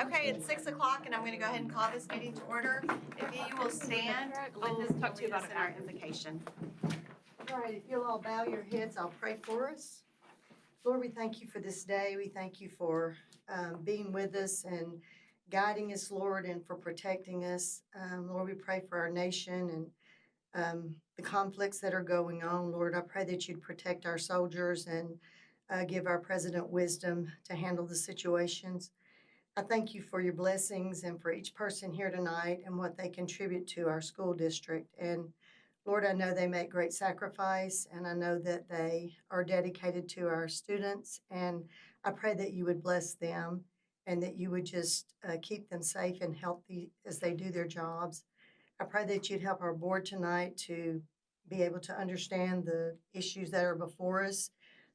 Okay, it's 6 o'clock and I'm going to go ahead and call this meeting to order. If you will stand, Linda's talk to you about our invocation. All right, if you'll all bow your heads, I'll pray for us. Lord, we thank you for this day. We thank you for being with us and guiding us, Lord, and for protecting us. Lord, we pray for our nation and the conflicts that are going on. Lord, I pray that you'd protect our soldiers and give our president wisdom to handle the situations. I thank you for your blessings and for each person here tonight and what they contribute to our school district. And Lord, I know they make great sacrifice, and I know that they are dedicated to our students. And I pray that you would bless them and that you would just keep them safe and healthy as they do their jobs. I pray that you'd help our board tonight to be able to understand the issues that are before us,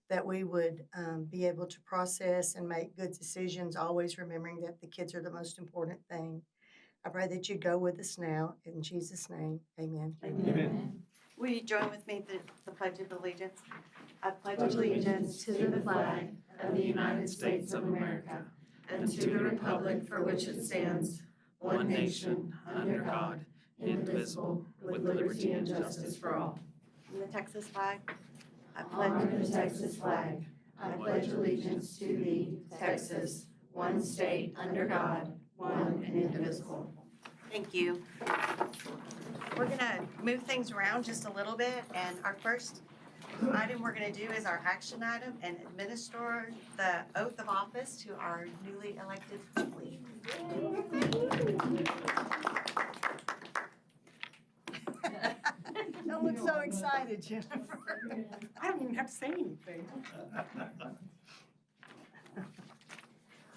that we would be able to process and make good decisions, always remembering that the kids are the most important thing. I pray that you go with us now. In Jesus' name, amen. Amen. Will you join with me the Pledge of Allegiance? I pledge allegiance to the flag of the United States of America and to the republic for which it stands, one nation, under God, indivisible, with liberty and justice for all. And the Texas flag. I pledge the Texas flag. I pledge allegiance to thee, Texas, one state under God, one and indivisible. Thank you. We're going to move things around just a little bit, and our first item we're going to do is our action item and administer the oath of office to our newly elected lead. Don't look so excited, Jennifer. I don't even have to say anything.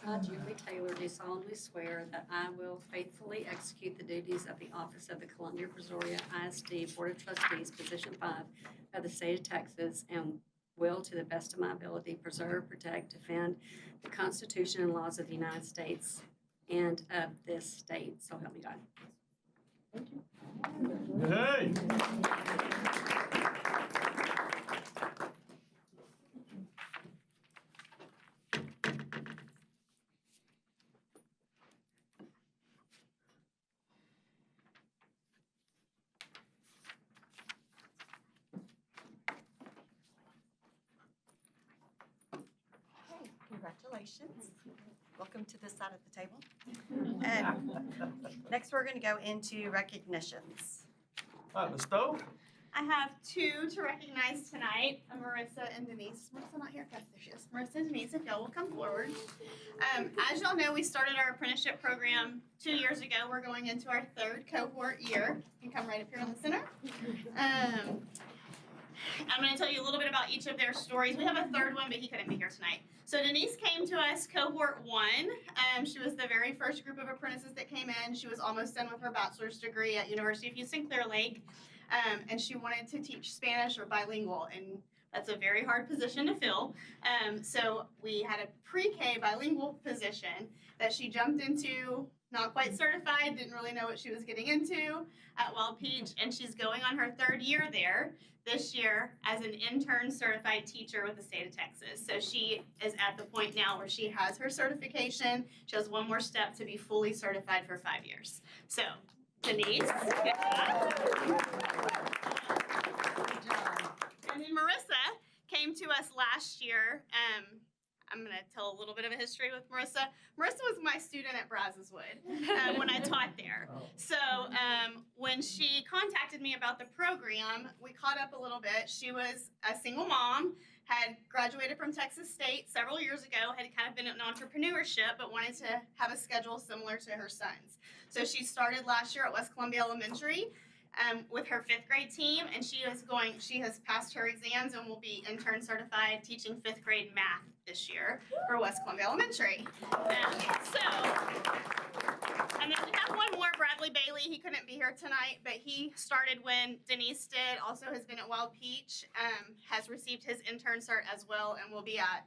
I, Julie Taylor, do solemnly swear that I will faithfully execute the duties of the office of the Columbia-Brazoria ISD Board of Trustees, Position 5 of the state of Texas, and will, to the best of my ability, preserve, protect, defend the Constitution and laws of the United States and of this state. So help me God. Thank you. Hey! Congratulations. Welcome to this side of the table. And next we're going to go into recognitions. Ms. Stowe? I have two to recognize tonight, Marissa and Denise. Marissa not here? Yes, there she is. Marissa and Denise, if y'all will come forward. As y'all know, we started our apprenticeship program 2 years ago. We're going into our third cohort year. You can come right up here in the center. I'm going to tell you a little bit about each of their stories. We have a third one, but he couldn't be here tonight. So Denise came to us cohort 1. She was the very first group of apprentices that came in. She was almost done with her bachelor's degree at University of Houston Clear Lake, and she wanted to teach Spanish or bilingual, and that's a very hard position to fill. So we had a pre-K bilingual position that she jumped into, not quite certified, didn't really know what she was getting into at Wild Peach, and she's going on her third year there this year as an intern certified teacher with the state of Texas. So she is at the point now where she has her certification. She has one more step to be fully certified for 5 years. So, Denise, good job. And then Marissa came to us last year. I'm going to tell a little bit of a history with Marissa. Marissa was my student at Brazos Wood when I taught there. So when she contacted me about the program, we caught up a little bit. She was a single mom, had graduated from Texas State several years ago, had kind of been in entrepreneurship, but wanted to have a schedule similar to her son's. So she started last year at West Columbia Elementary with her 5th grade team, and she has passed her exams and will be intern certified teaching 5th grade math this year for West Columbia Elementary. And then we have one more, Bradley Bailey. He couldn't be here tonight, but he started when Denise did, also has been at Wild Peach, has received his intern cert as well, and will be at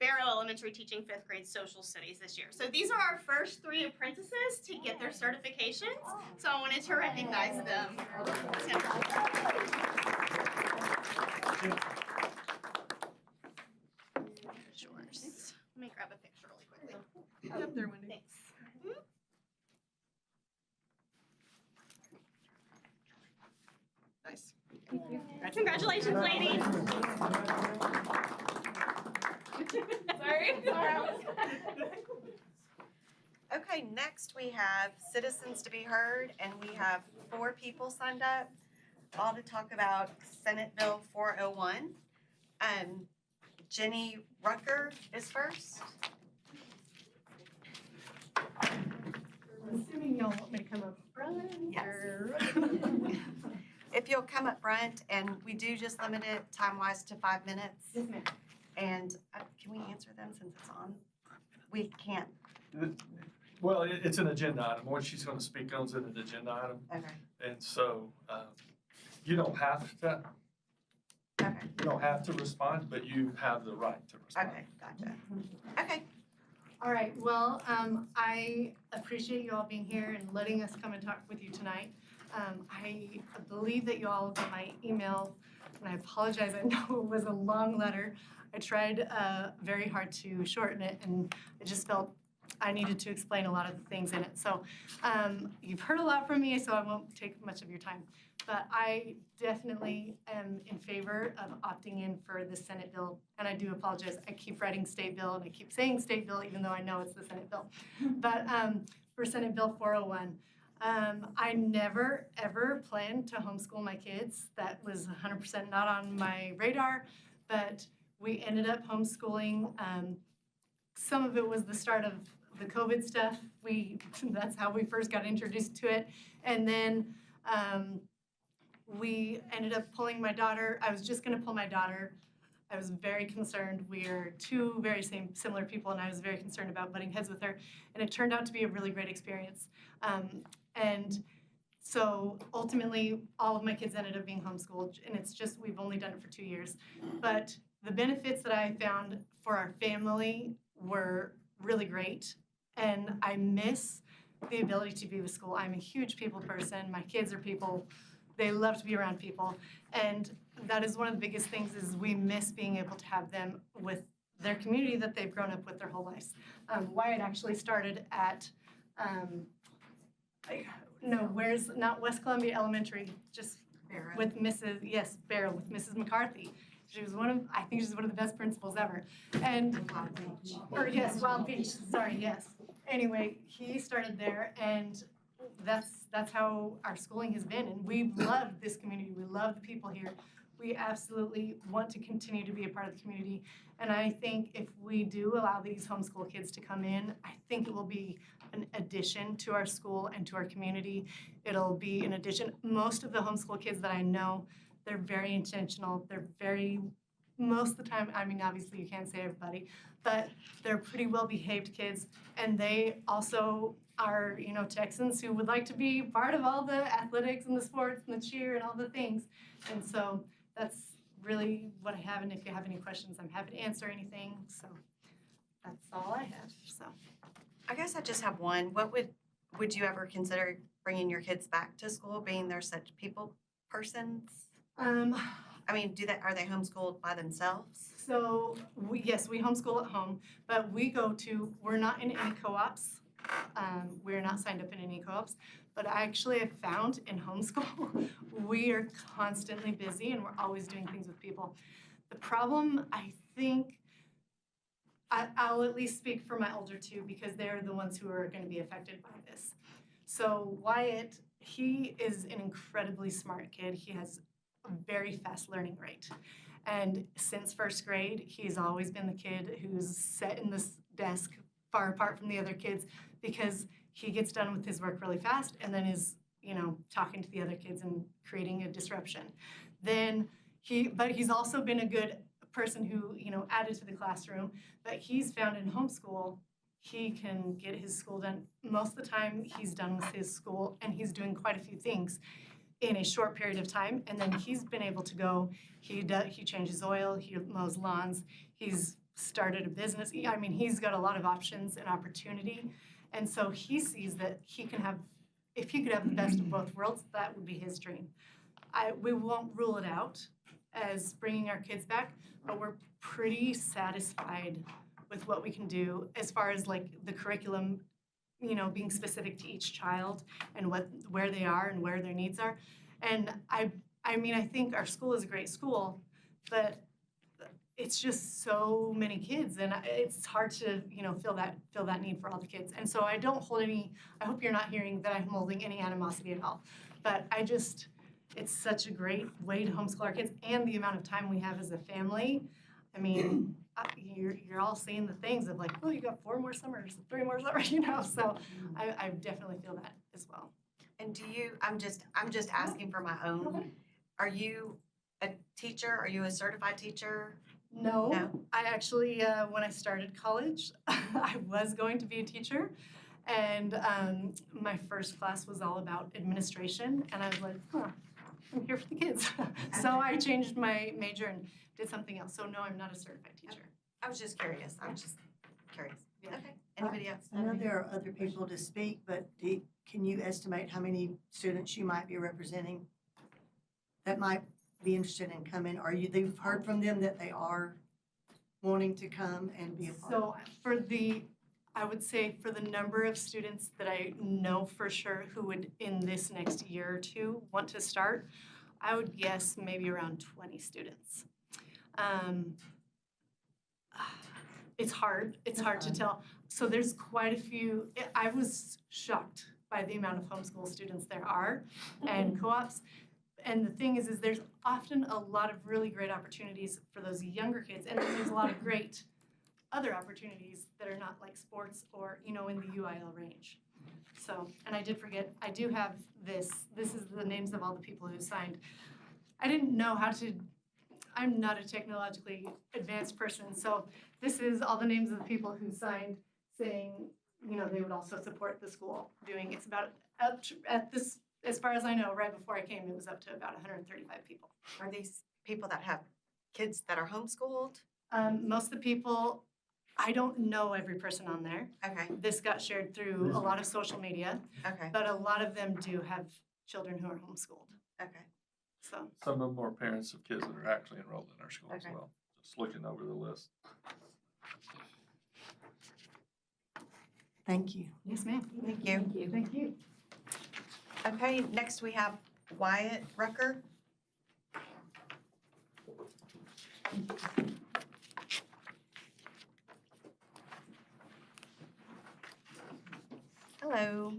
Barrow Elementary teaching 5th grade social studies this year. So these are our first 3 apprentices to get their certifications. So I wanted to recognize them. Yours. Let me grab a picture really quickly. Yep, they're Congratulations, ladies. Sorry. Okay, next we have citizens to be heard, and we have 4 people signed up, all to talk about Senate Bill 401. Jenny Rucker is first. I'm assuming y'all want me to come up front? Yes. or- If you'll come up front, and we do just limit it time-wise to 5 minutes. Yes, ma'am. And can we answer them since it's on? We can't, Well, it's an agenda item. What she's gonna speak on is an agenda item. okay, And so, you don't have to, okay, you don't have to respond, but you have the right to respond. okay, gotcha. Okay, All right, well, I appreciate you all being here and letting us come and talk with you tonight. I believe that you all got my email, and I apologize, I know it was a long letter. I tried very hard to shorten it, and I just felt I needed to explain a lot of the things in it. So you've heard a lot from me, so I won't take much of your time. But I definitely am in favor of opting in for the Senate bill. And I do apologize, I keep writing state bill and I keep saying state bill even though I know it's the Senate bill. But for Senate Bill 401, I never ever planned to homeschool my kids. That was 100% not on my radar, but we ended up homeschooling. Some of it was the start of the COVID stuff. That's how we first got introduced to it. And then we ended up pulling my daughter. I was just gonna pull my daughter. I was very concerned. We are two very similar people, and I was very concerned about butting heads with her. And it turned out to be a really great experience. And so ultimately, all of my kids ended up being homeschooled, and it's just, we've only done it for 2 years. But the benefits that I found for our family were really great. And I miss the ability to be with school. I'm a huge people person. My kids are people. They love to be around people. And that is one of the biggest things is we miss being able to have them with their community that they've grown up with their whole lives. Wyatt actually started at, not West Columbia Elementary, just Barrow. with Barrow, with Mrs. McCarthy. She was I think she's one of the best principals ever. And, Wild Beach, sorry, yes. Anyway, he started there, and that's how our schooling has been, and we've loved this community. We love the people here. We absolutely want to continue to be a part of the community, and I think if we do allow these homeschool kids to come in, I think it will be an addition to our school and to our community. It'll be an addition. Most of the homeschool kids that I know, they're very intentional. They're most of the time, I mean, obviously you can't say everybody, but they're pretty well-behaved kids, and they also are, Texans who would like to be part of all the athletics and the sports and the cheer and all the things. And so that's really what I have, and if you have any questions, I'm happy to answer anything. So that's all I have, so. I guess I just have one. What would you ever consider bringing your kids back to school, being they're such people persons? I mean, are they homeschooled by themselves? So, yes, we homeschool at home, but we're not in any co-ops. We're not signed up in any co-ops, but I actually have found in homeschool, we are constantly busy and we're always doing things with people. The problem, I think, I'll at least speak for my older two because they're the ones who are gonna be affected by this. So Wyatt, he is an incredibly smart kid. He has a very fast learning rate. And since first grade, he's always been the kid who's sat in this desk far apart from the other kids because he gets done with his work really fast and then is, talking to the other kids and creating a disruption. But he's also been a good person who, added to the classroom, but he's found in homeschool, he can get his school done. Most of the time he's done with his school and he's doing quite a few things in a short period of time, and then he's been able to go, he changes oil, he mows lawns, he's started a business. I mean, he's got a lot of options and opportunity, and so he sees that if he could have the best of both worlds, that would be his dream. We won't rule it out as bringing our kids back, but we're pretty satisfied with what we can do as far as like the curriculum, being specific to each child and where they are and where their needs are. And I I mean, I think our school is a great school, but it's just so many kids, and it's hard to, feel that need for all the kids. And so I don't hold any, I hope you're not hearing that I'm holding any animosity at all. But it's such a great way to homeschool our kids, and the amount of time we have as a family. I mean, you're all seeing the things of like, oh, you got 4 more summers, 3 more summers, so I definitely feel that as well. And do you, I'm just asking for my own, are you a teacher? Are you a certified teacher? No, No? I actually, when I started college, I was going to be a teacher. And my first class was all about administration. And I was like, I'm here for the kids. So I changed my major and did something else. So no, I'm not a certified teacher. I was just curious. Yeah. Okay, anybody else? I know there are other people to speak, but can you estimate how many students you might be representing that might be interested in coming? You've heard from them that they are wanting to come and be a part? So I would say for the number of students that I know for sure who would in this next year or two want to start, I would guess maybe around 20 students. It's hard to tell. So there's quite a few. I was shocked by the amount of homeschool students there are and co-ops. And the thing is there's often a lot of really great opportunities for those younger kids, and then there's a lot of great other opportunities that are not like sports or, in the UIL range. So, and I did forget, I do have this is the names of all the people who signed. I didn't know I'm not a technologically advanced person, so this is all the names of the people who signed saying, they would also support the school doing, it's about up to, at this, as far as I know, right before I came, it was up to about 135 people. Are these people that have kids that are homeschooled? Most of the people, I don't know every person on there. Okay, This got shared through a lot of social media, okay, but a lot of them do have children who are homeschooled. okay. So, Some of them are parents of kids that are actually enrolled in our school as Okay. well. Just looking over the list. Thank you. yes, ma'am. Thank you. Thank you. Okay, next we have Wyatt Rucker. Hello.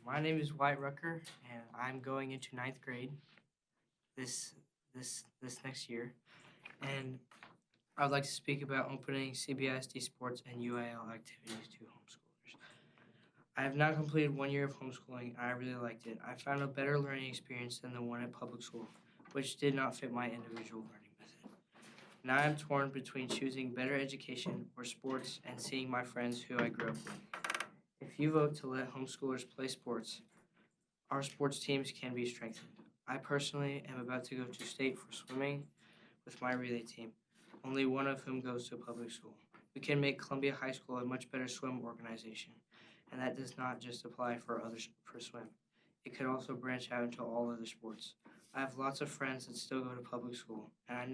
My name is Wyatt Rucker, and I'm going into 9th grade this next year. And I would like to speak about opening CBISD sports and UIL activities to homeschoolers. I have now completed 1 year of homeschooling, and I really liked it. I found a better learning experience than the one at public school, which did not fit my individual learning method. Now I am torn between choosing better education or sports and seeing my friends who I grew up with. If you vote to let homeschoolers play sports, our sports teams can be strengthened. I personally am about to go to state for swimming with my relay team, only one of whom goes to a public school. We can make Columbia High School a much better swim organization, and that does not just apply for swim. It could also branch out into all other sports. I have lots of friends that still go to public school, and I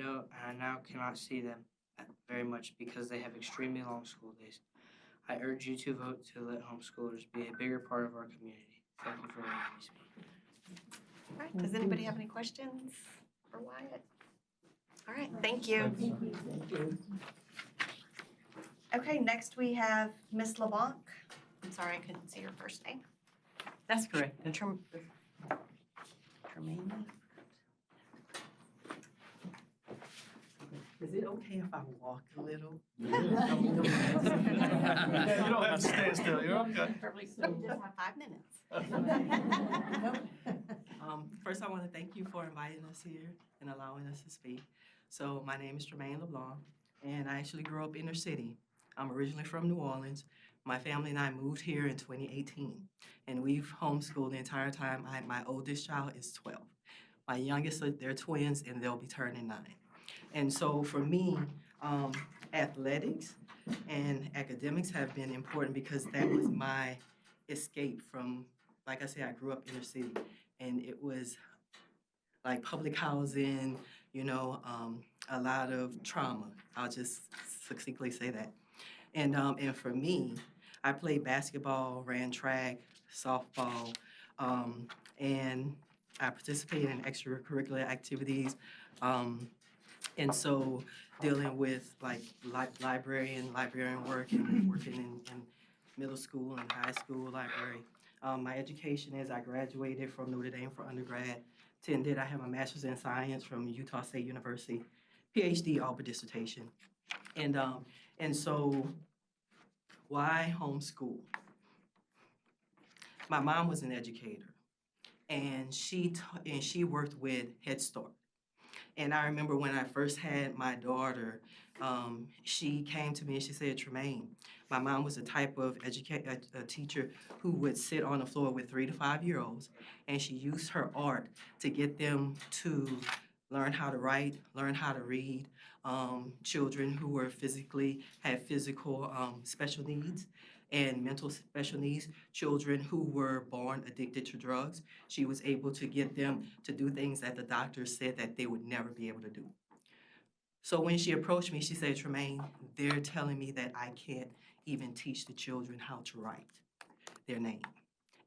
now cannot see them very much because they have extremely long school days. I urge you to vote to let homeschoolers be a bigger part of our community. Thank you for letting me speak. All right, does anybody have any questions for Wyatt? All right, thank you. Okay, next we have Miss LeBlanc. I'm sorry, I couldn't see your first name. That's correct. Tremaine. Is it okay if I walk a little? Yeah, you don't have to stand still. You're okay. You just have 5 minutes. First, I want to thank you for inviting us here and allowing us to speak. So my name is Tremaine LeBlanc, and I actually grew up inner city. I'm originally from New Orleans. My family and I moved here in 2018, and we've homeschooled the entire time. My oldest child is 12. My youngest, they're twins, and they'll be turning 9. And so for me, athletics and academics have been important because that was my escape from, like I said, I grew up inner city, and it was like public housing, a lot of trauma. I'll just succinctly say that. And for me, I played basketball, ran track, softball, And I participate in extracurricular activities. And so dealing with like librarian work and working in middle school and high school library. My education is I graduated from Notre Dame for undergrad. I have a master's in science from Utah State University, PhD, all but dissertation. And so why homeschool? My mom was an educator, and she worked with Head Start. And I remember when I first had my daughter, she came to me and she said, Tremaine, my mom was the type of a teacher who would sit on the floor with 3 to 5-year-olds, and she used her art to get them to learn how to write, learn how to read. Children who had physical special needs and mental special needs, children who were born addicted to drugs. She was able to get them to do things that the doctors said that they would never be able to do. So when she approached me, she said, Tremaine, they're telling me that I can't even teach the children how to write their name.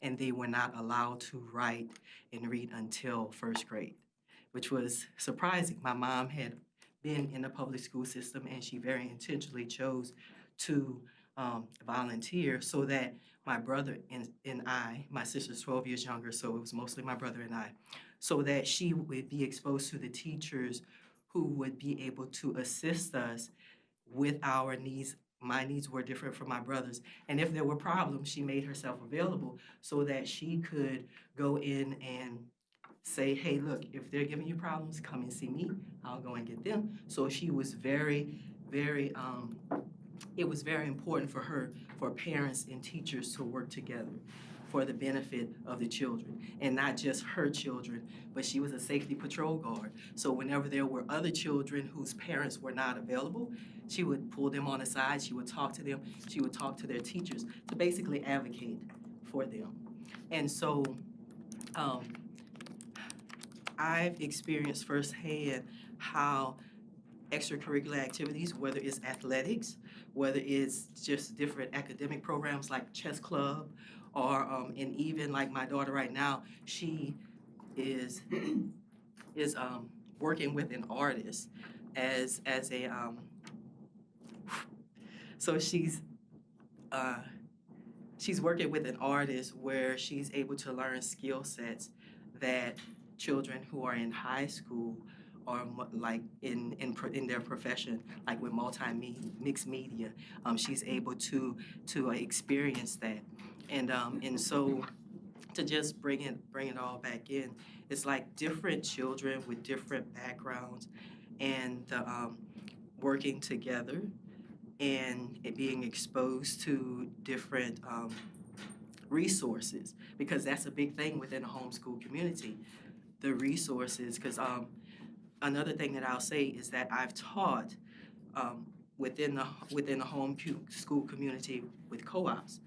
And they were not allowed to write and read until first grade, which was surprising. My mom had been in the public school system, and she very intentionally chose to volunteer so that my brother and I, my sister's 12 years younger, so it was mostly my brother and I, so that she would be exposed to the teachers who would be able to assist us with our needs. My needs were different from my brother's. And if there were problems, she made herself available so that she could go in and say, hey, look, if they're giving you problems, come and see me. I'll go and get them. So she was very, very, it was very important for her, for parents and teachers to work together for the benefit of the children, and not just her children, but she was a safety patrol guard. So whenever there were other children whose parents were not available, she would pull them on the side, she would talk to them, she would talk to their teachers to basically advocate for them. And so I've experienced firsthand how extracurricular activities, whether it's athletics, whether it's just different academic programs like chess club, or and even like my daughter right now, she is working with an artist as a so she's working with an artist where she's able to learn skill sets that children who are in high school or like in their profession, like with mixed media, she's able to experience that, and so to just bring it all back in, it's like different children with different backgrounds, and working together and it being exposed to different resources, because that's a big thing within a homeschool community, the resources, because another thing that I'll say is that I've taught within the homeschool community with co-ops.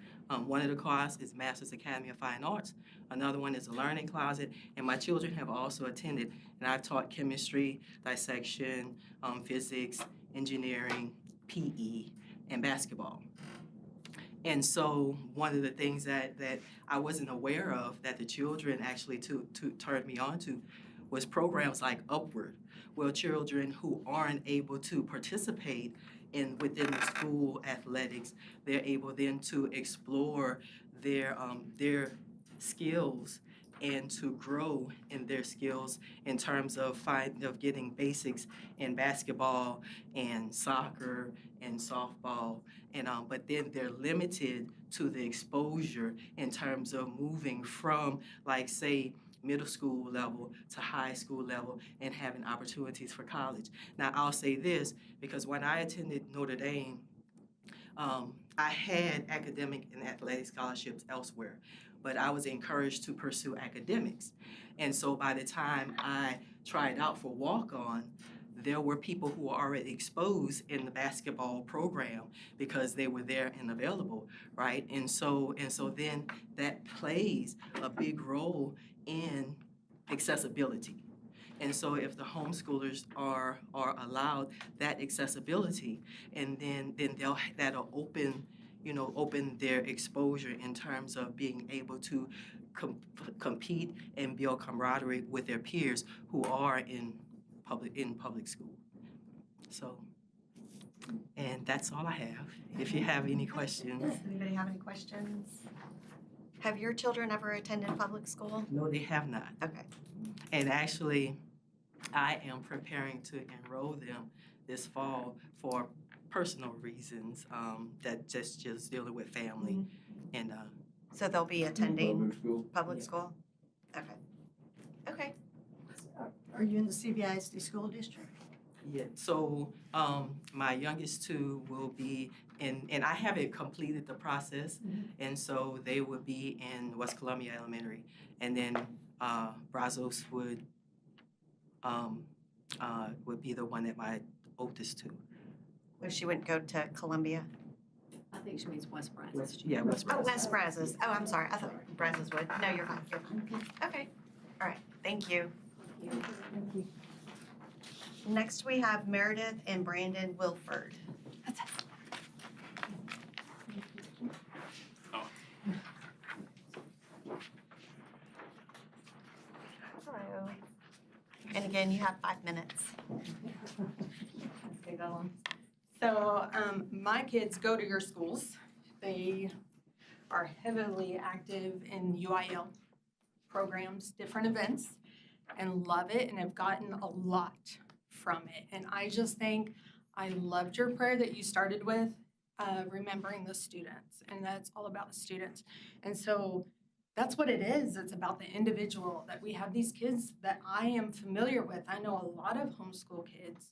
One of the co-ops is Masters Academy of Fine Arts. Another one is a learning closet, and my children have also attended, and I've taught chemistry, dissection, physics, engineering, PE, and basketball. And so one of the things that I wasn't aware of that the children actually turned me on to was programs like Upward, where children who aren't able to participate within the school athletics, they're able then to explore their skills and to grow in their skills in terms of getting basics in basketball and soccer and softball, and but then they're limited to the exposure in terms of moving from, like, say, middle school level to high school level and having opportunities for college. Now, I'll say this, because when I attended Notre Dame, I had academic and athletic scholarships elsewhere, but I was encouraged to pursue academics. And so by the time I tried out for walk-on, there were people who were already exposed in the basketball program because they were there and available, right? And so then that plays a big role in accessibility. And so if the homeschoolers are allowed that accessibility, and then that'll open their exposure in terms of being able to compete and build camaraderie with their peers who are in public school. So, and that's all I have. If you have any questions. Anybody have any questions? Have your children ever attended public school? No, they have not. Okay. And actually, I am preparing to enroll them this fall for personal reasons, that just dealing with family and So they'll be attending public Yeah. school? Okay. Okay. Are you in the CBISD school district? yeah. So my youngest two will be in, and I haven't completed the process, and so they would be in West Columbia Elementary, and then Brazos would be the one that my oldest two. Well, she wouldn't go to Columbia? I think she means West Brazos. Yeah, West Oh, Brazos. West Brazos. Oh, I'm sorry. I thought Brazos would. No, you're fine. You're fine. Okay. All right. Thank you. Next, we have Meredith and Brandon Wilford. Hello. And again, you have 5 minutes. Okay, that long. So, my kids go to your schools. They are heavily active in UIL programs, different events, and love it and have gotten a lot from it. And I just think I loved your prayer that you started with, remembering the students, and that's all about the students. And so that's what it is. It's about the individual, that we have these kids that I am familiar with. I know a lot of homeschool kids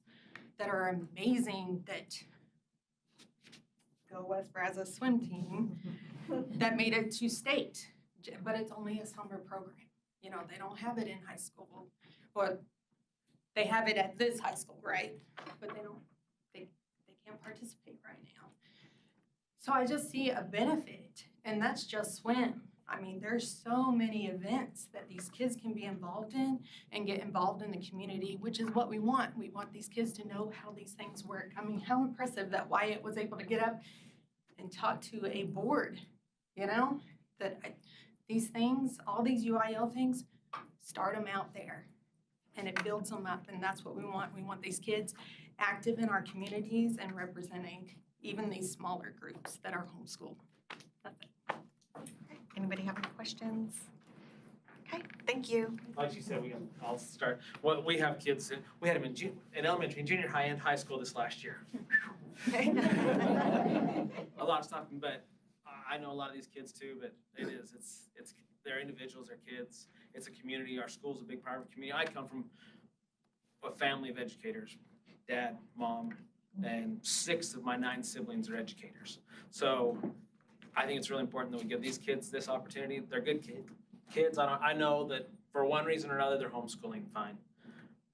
that are amazing, that go West Brazos swim team, that made it to state, but it's only a summer program. You know, they don't have it in high school, or they have it at this high school, right? But they can't participate right now. So I just see a benefit, and that's just swim. I mean, there's so many events that these kids can be involved in and get involved in the community, which is what we want. We want these kids to know how these things work. I mean, how impressive that Wyatt was able to get up and talk to a board, you know? These things, all these UIL things, start them out there, and it builds them up, and that's what we want. We want these kids active in our communities and representing even these smaller groups that are homeschooled. That's it. Anybody have any questions? Okay, thank you. Like she said, I'll start. Well, we have kids, we had them in elementary and junior high and high school this last year. A lot of stuff, but I know a lot of these kids too, but they're individuals, they're kids. It's a community. Our school's a big part of the community. I come from a family of educators, dad, mom, and 6 of my 9 siblings are educators. So I think it's really important that we give these kids this opportunity. They're good kids. I know that for one reason or another, they're homeschooling fine.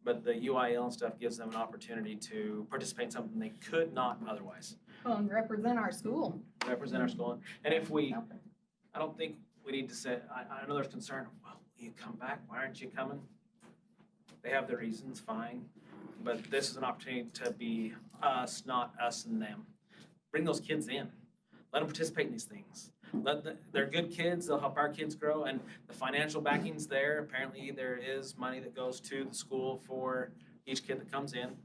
But the UIL and stuff gives them an opportunity to participate in something they could not otherwise. Well, and represent our school. Represent our school. And if I don't think we need to say, I know there's concern, well, will you come back? Why aren't you coming? They have their reasons, fine. But this is an opportunity to be us, not us and them. Bring those kids in. Let them participate in these things. They're good kids, they'll help our kids grow, and the financial backing's there. Apparently there is money that goes to the school for each kid that comes in.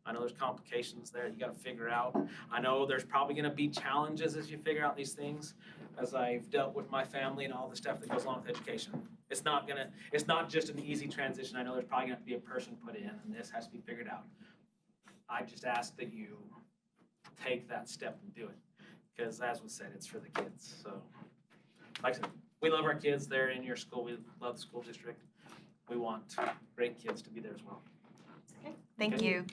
I know there's complications there you gotta figure out. I know there's probably gonna be challenges as you figure out these things, as I've dealt with my family and all the stuff that goes along with education. It's not just an easy transition. I know there's probably gonna have to be a person put in, and this has to be figured out. I just ask that you take that step and do it. Because as was said, it's for the kids. So, like I said, we love our kids. They're in your school. We love the school district. We want great kids to be there as well. Okay, thank you.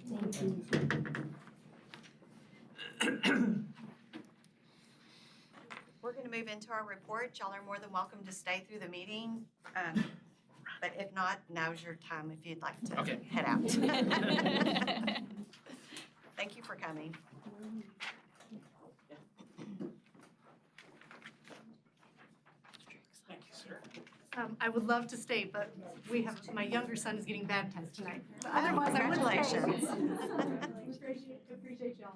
We're going to move into our report. Y'all are more than welcome to stay through the meeting. But if not, now's your time if you'd like to head out. Thank you for coming. Thank you, sir. I would love to stay, but my younger son is getting baptized tonight. But otherwise, I would stay. Congratulations. Appreciate y'all.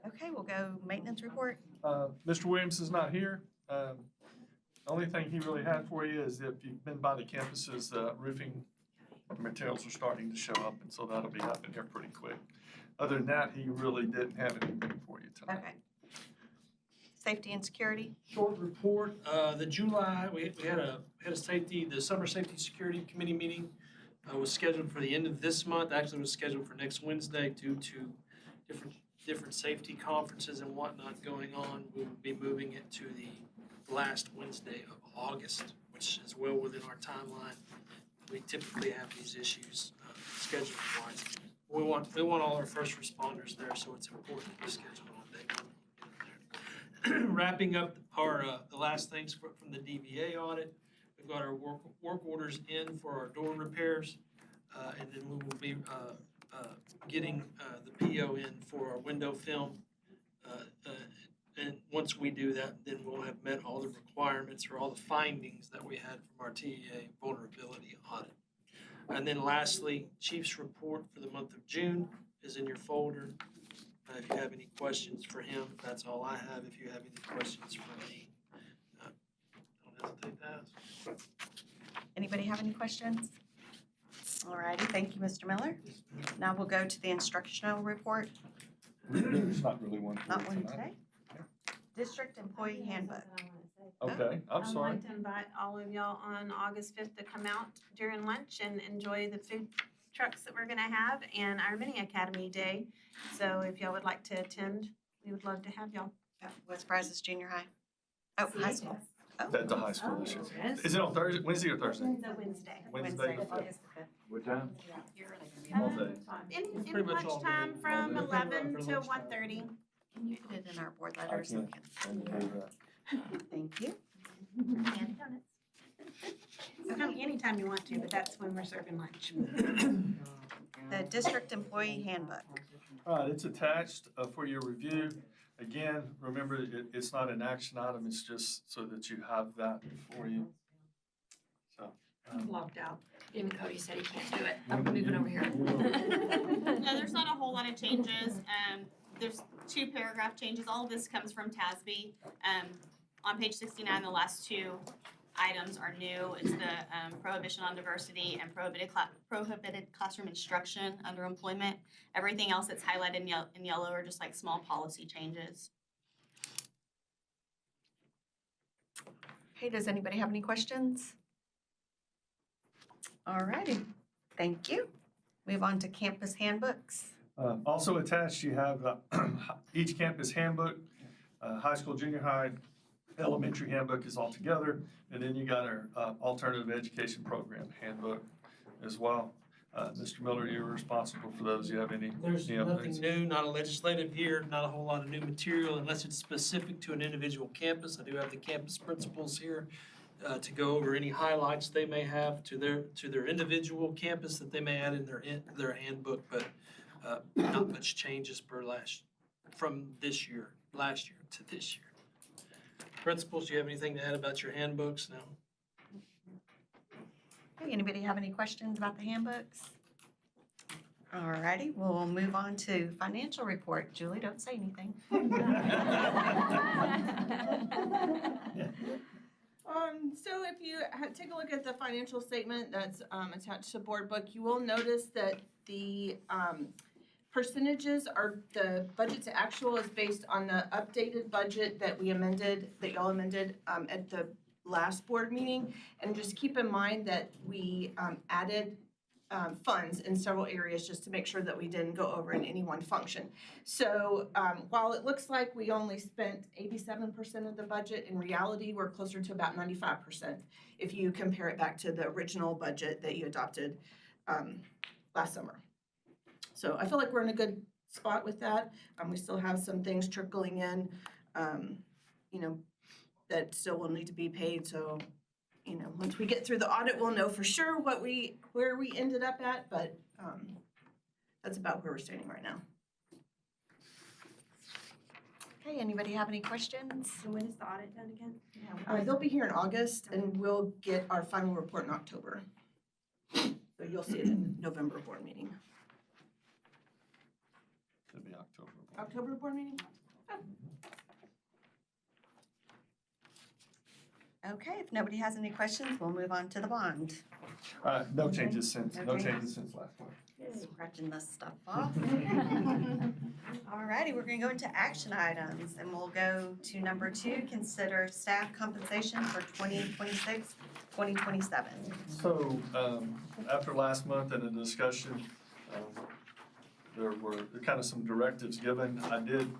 Okay, we'll go maintenance report. Mr. Williams is not here. Only thing he really had for you is if you've been by the campuses, roofing materials are starting to show up, and so that'll be happening here pretty quick. Other than that, he really didn't have anything for you tonight. Okay. Safety and security? Short report, the July, we had a safety, the summer safety security committee meeting was scheduled for the end of this month. Actually, it was scheduled for next Wednesday due to different safety conferences and whatnot going on. We will be moving it to the last Wednesday of August, which is well within our timeline. We typically have these issues scheduling wise. We want all our first responders there, so it's important to schedule on day one. Wrapping up our the last things from the DVA audit, we've got our work orders in for our door repairs, and then we will be getting the PO in for our window film. And once we do that, then we'll have met all the requirements or all the findings that we had from our TEA vulnerability audit. And then lastly, Chief's report for the month of June is in your folder. If you have any questions for him, that's all I have. If you have any questions for me, don't hesitate to ask. Anybody have any questions? All righty, thank you, Mr. Miller. Now we'll go to the instructional report. There's not really one for Not you one tonight. today. District Employee Handbook. Okay, I'm I'd sorry. like to invite all of y'all on August 5th to come out during lunch and enjoy the food trucks that we're gonna have and our Mini Academy Day. So if y'all would like to attend, we would love to have y'all. West Brazos Junior High. Oh, high school. Oh, At the high school this year. Is it on Thursday, Wednesday or Thursday? It's a Wednesday. Wednesday. August the 5th. What time? All day. In Pretty much all lunchtime day. from All day. 11 For to lunchtime. 1:30. Can you put it in our board I letters? can't do that. Thank you. And donuts. So come anytime you want to, but that's when we're serving lunch. The District Employee Handbook. All right, it's attached for your review. Again, remember, it's not an action item, it's just so that you have that for you. So. I'm locked out. Even Cody said he can't do it. I'm moving over here. No, there's not a whole lot of changes. There's 2 paragraph changes. All of this comes from TASB. On page 69, the last 2 items are new. It's the prohibition on diversity and prohibited classroom instruction under employment. Everything else that's highlighted in yellow are just like small policy changes. Hey, does anybody have any questions? All righty, thank you. Move on to campus handbooks. Also attached, you have each campus handbook, high school, junior high, elementary handbook is all together, and then you got our alternative education program handbook as well. Mr. Miller, you're responsible for those. You have any? There's any nothing updates? new, not a legislative year, not a whole lot of new material unless it's specific to an individual campus. I do have the campus principals here to go over any highlights they may have to their individual campus that they may add in their handbook, but not much changes from this year, last year to this year. Principals, do you have anything to add about your handbooks? No? Hey, anybody have any questions about the handbooks? All righty, we'll move on to financial report. Julie, don't say anything. So if you take a look at the financial statement that's attached to board book, you will notice that the percentages are, the budget to actual is based on the updated budget that we amended, that y'all amended at the last board meeting. And just keep in mind that we added funds in several areas just to make sure that we didn't go over in any one function. So while it looks like we only spent 87% of the budget, in reality, we're closer to about 95% if you compare it back to the original budget that you adopted last summer. So I feel like we're in a good spot with that. We still have some things trickling in, that still will need to be paid. So, once we get through the audit, we'll know for sure where we ended up at, but that's about where we're standing right now. Okay, anybody have any questions? So when is the audit done again? They'll be here in August, and we'll get our final report in October. So you'll see it in the November board meeting. Should be October. October board meeting? Okay, if nobody has any questions, we'll move on to the bond. No changes since, No no changes. changes since last month. Scratching this stuff off. Alrighty, we're gonna go into action items and we'll go to number 2, consider staff compensation for 2026, 2027. So, after last month and a discussion, there were kind of some directives given. I did,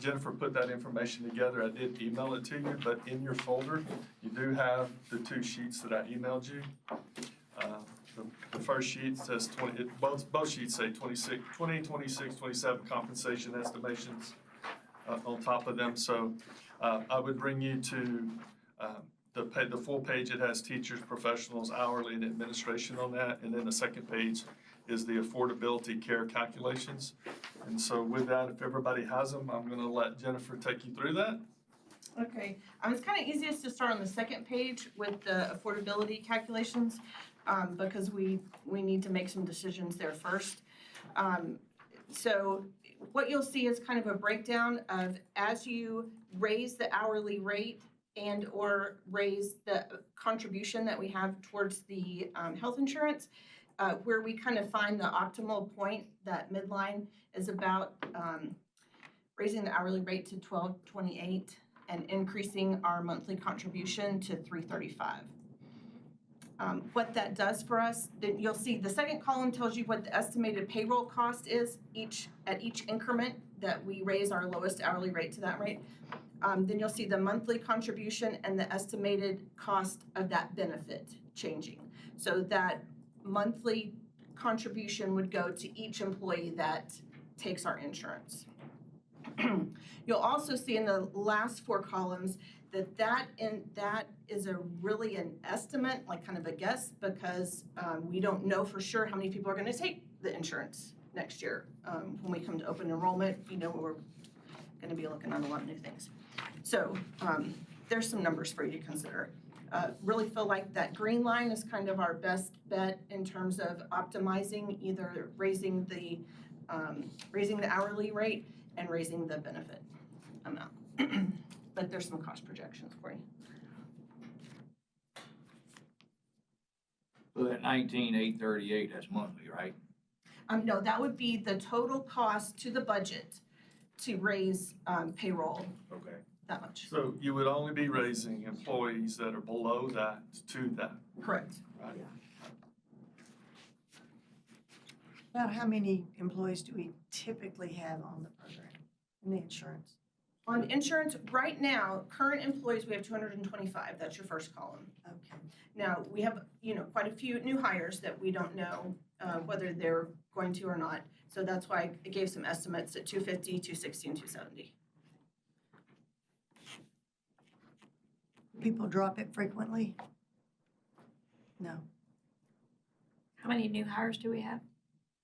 Jennifer put that information together. I did email it to you, but in your folder, you do have the 2 sheets that I emailed you. The first sheet says both sheets say 26, 27 compensation estimations on top of them. So I would bring you to the full page. It has teachers, professionals, hourly, and administration on that. And then the second page is the affordability care calculations. And so with that, if everybody has them, I'm gonna let Jennifer take you through that. Okay, it's kind of easiest to start on the second page with the affordability calculations, because we need to make some decisions there first. So what you'll see is kind of a breakdown of as you raise the hourly rate and or raise the contribution that we have towards the health insurance, where we kind of find the optimal point, that midline is about raising the hourly rate to $12.28 and increasing our monthly contribution to $3.35. What that does for us, then you'll see the second column tells you what the estimated payroll cost is at each increment that we raise our lowest hourly rate to that rate. Then you'll see the monthly contribution and the estimated cost of that benefit changing. So that monthly contribution would go to each employee that takes our insurance. You'll also see in the last 4 columns that is really an estimate, like kind of a guess, because we don't know for sure how many people are going to take the insurance next year. When we come to open enrollment, we're going to be looking at a lot of new things. So there's some numbers for you to consider. Really feel like that green line is kind of our best bet in terms of optimizing, either raising the hourly rate and raising the benefit amount. But there's some cost projections for you. So that 19,838, that's monthly, right? No, that would be the total cost to the budget to raise payroll Okay. that much. So you would only be raising employees that are below that to that. Correct. Right. About how many employees do we typically have on the program, in the insurance? On insurance, right now, current employees, we have 225. That's your first column. Okay. Now, we have, quite a few new hires that we don't know whether they're going to or not. So that's why I gave some estimates at 250, 260, and 270. People drop it frequently? No. How many new hires do we have?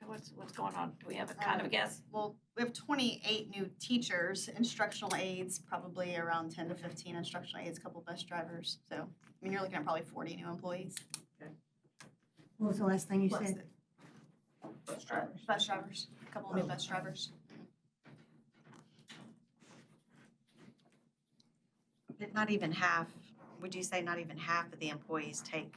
What's going on? Do we have a kind of a guess? Well, we have 28 new teachers, instructional aides, probably around 10 to 15 instructional aides, a couple bus drivers. So, you're looking at probably 40 new employees. What was the last thing you Plus said? the Bus drivers, a couple new bus drivers. But not even half, would you say not even half of the employees take?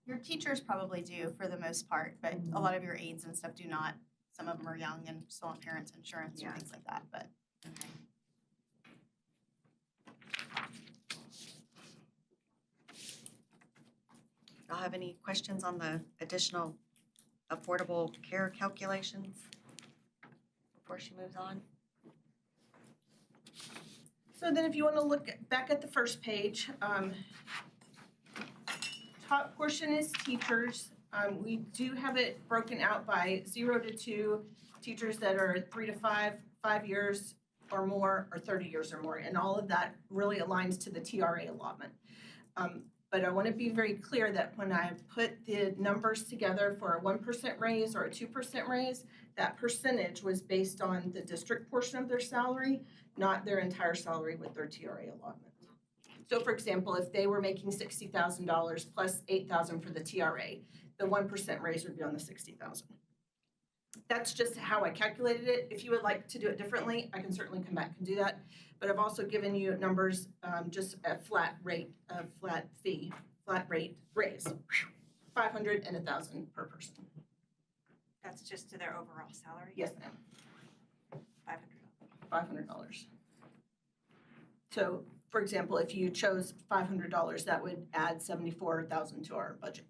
Your teachers probably do for the most part, but a lot of your aides and stuff do not. Some of them are young and still on parents' insurance or things like that, but. Y'all have any questions on the additional affordable care calculations before she moves on? So then if you want to look back at the first page, top portion is teachers. We do have it broken out by 0 to 2, teachers that are 3 to 5 years or more, or 30 years or more, and all of that really aligns to the TRA allotment. But I want to be very clear that when I put the numbers together for a 1% raise or a 2% raise, that percentage was based on the district portion of their salary, not their entire salary with their TRA allotment. So for example, if they were making $60,000 plus $8,000 for the TRA, the 1% raise would be on the $60,000. That's just how I calculated it. If you would like to do it differently, I can certainly come back and do that. But I've also given you numbers, just a flat rate, a flat fee, flat rate raise, 500 and 1,000 per person. That's just to their overall salary? Yes, ma'am. $500. $500. So, for example, if you chose $500, that would add 74,000 to our budget.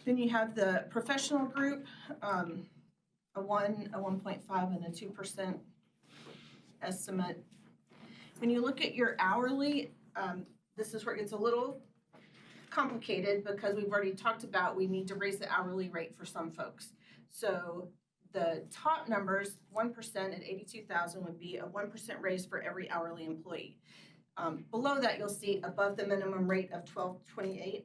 Then you have the professional group, a 1.5, and a 2% estimate. When you look at your hourly, this is where it gets a little complicated because we've already talked about we need to raise the hourly rate for some folks. So the top numbers, 1% at 82,000 would be a 1% raise for every hourly employee. Below that, you'll see above the minimum rate of $12.28.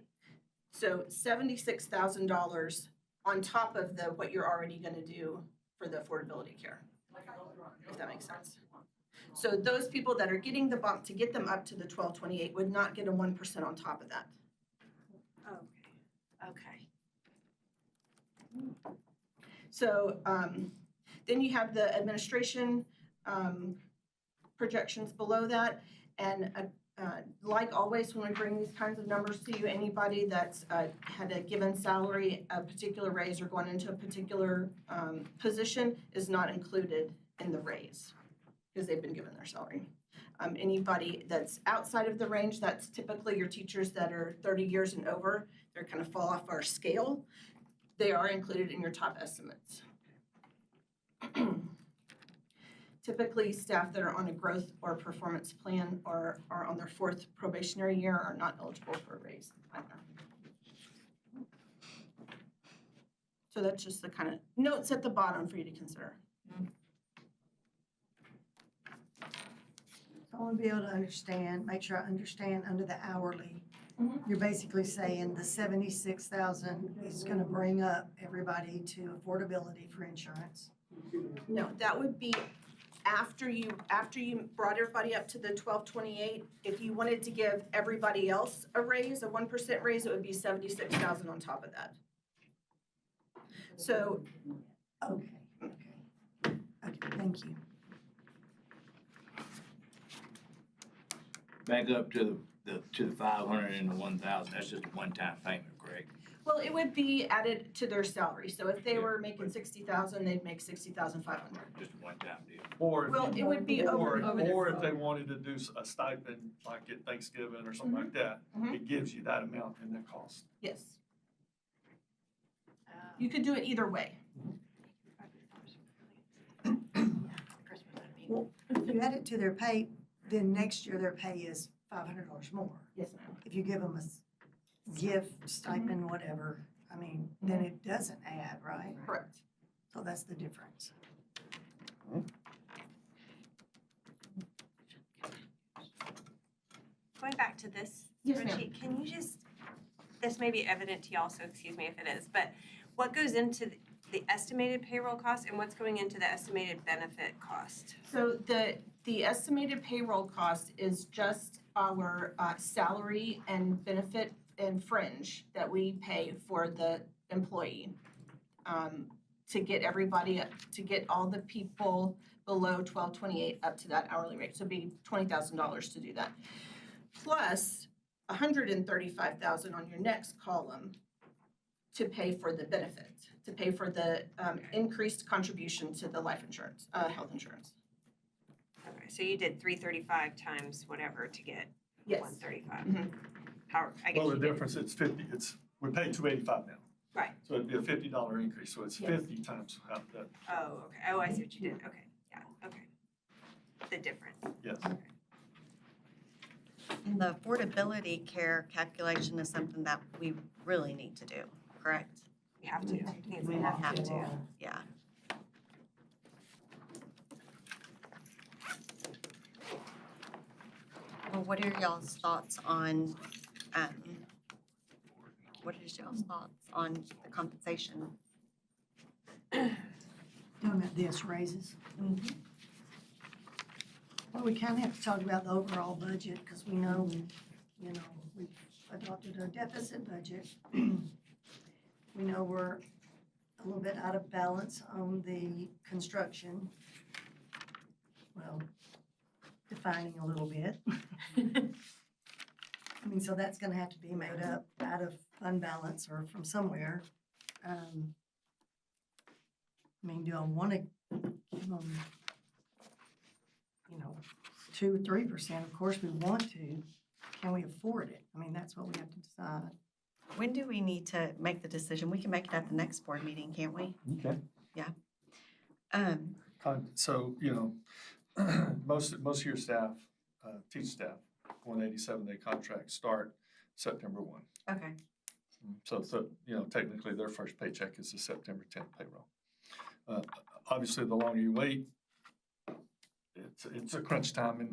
So $76,000 on top of what you're already gonna do for the affordability care, if that makes sense. So those people that are getting the bump to get them up to the $12.28 would not get a 1% on top of that. Okay. So then you have the administration projections below that. And like always, when we bring these kinds of numbers to you, anybody that's had a given salary, a particular raise, or going into a particular position is not included in the raise because they've been given their salary. Anybody that's outside of the range, that's typically your teachers that are 30 years and over, they're kind of fall off our scale. They are included in your top estimates. Typically, staff that are on a growth or performance plan or are on their 4th probationary year are not eligible for a raise either. So that's just the kind of notes at the bottom for you to consider. I want to be able to understand, make sure I understand under the hourly. You're basically saying the 76,000 is going to bring up everybody to affordability for insurance. No, that would be after you brought everybody up to the 12.28. If you wanted to give everybody else a raise, a 1% raise, it would be 76,000 on top of that. So. Okay, thank you. Back up to the 500 and the 1,000, that's just a one-time payment, correct? Well, it would be added to their salary. So if they were making 60,000, they'd make 60,500. Just a one-time deal. Or Well, it would be over. or if they wanted to do a stipend, like at Thanksgiving or something like that, it gives you that amount in that cost. Yes. You could do it either way. Well, if you add it to their pay, then next year their pay is $500 more. Yes, ma'am. If you give them a gift, stipend, whatever, I mean, then it doesn't add, right? Correct. So that's the difference. Going back to this Yes, ma'am. spreadsheet, can you just, this may be evident to y'all, so excuse me if it is, but what goes into the estimated payroll cost and what's going into the estimated benefit cost? So the estimated payroll cost is just our salary and benefit and fringe that we pay for the employee to get everybody up, to get all the people below 12.28 up to that hourly rate. So it'd be $20,000 to do that. Plus $135,000 on your next column to pay for the benefit, to pay for the increased contribution to the life insurance, health insurance. Okay, so you did 335 times whatever to get Yes. 135. Mhm. How, I guess Well, the you did. difference, it's 50, we pay $285 now. Right. So it'd be a $50 increase, so it's Yes. 50 times half that, Oh, okay. Oh, I see what you did. Okay, yeah, okay. The difference. yes. And the affordability care calculation is something that we really need to do, correct? We have to. We have to, yeah. Well, what are y'all's thoughts on, what is y'all's thoughts on the compensation? Talking about this raises. Well, we kind of have to talk about the overall budget because we know, we've adopted a deficit budget. We know we're a little bit out of balance on the construction. Well, defining a little bit. I mean, so that's gonna have to be made up out of fund balance or from somewhere. I mean, do I wanna give them, 2 or 3%? Of course we want to. Can we afford it? I mean, that's what we have to decide. When do we need to make the decision? We can make it at the next board meeting, can't we? Okay. Um, So, most of your staff, teach staff, 187-day contracts start September 1. okay. So, technically their first paycheck is the September 10th payroll. Obviously, the longer you wait, it's a crunch time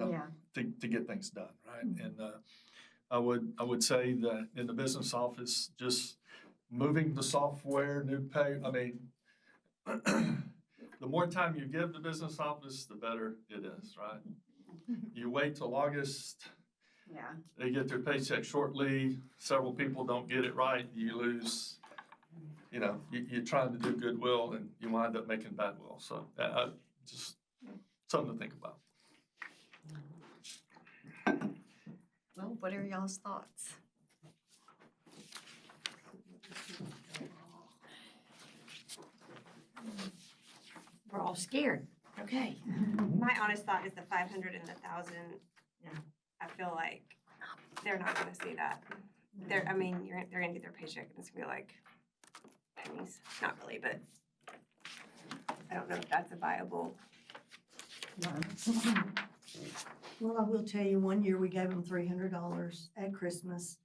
to get things done, right? And I would say that in the business office, just moving the software, new pay, I mean, the more time you give the business office, the better it is, right? You wait till August, Yeah. they get their paycheck shortly, several people don't get it right, you lose, you're trying to do goodwill and you wind up making bad will. So just something to think about. Well, what are y'all's thoughts? We're all scared. Okay. My honest thought is the 500 and the 1,000. Yeah. I feel like they're not gonna see that. They're gonna get their paycheck and it's gonna be like pennies. Not really, but I don't know if that's a viable. Well, I will tell you, one year we gave them $300 at Christmas,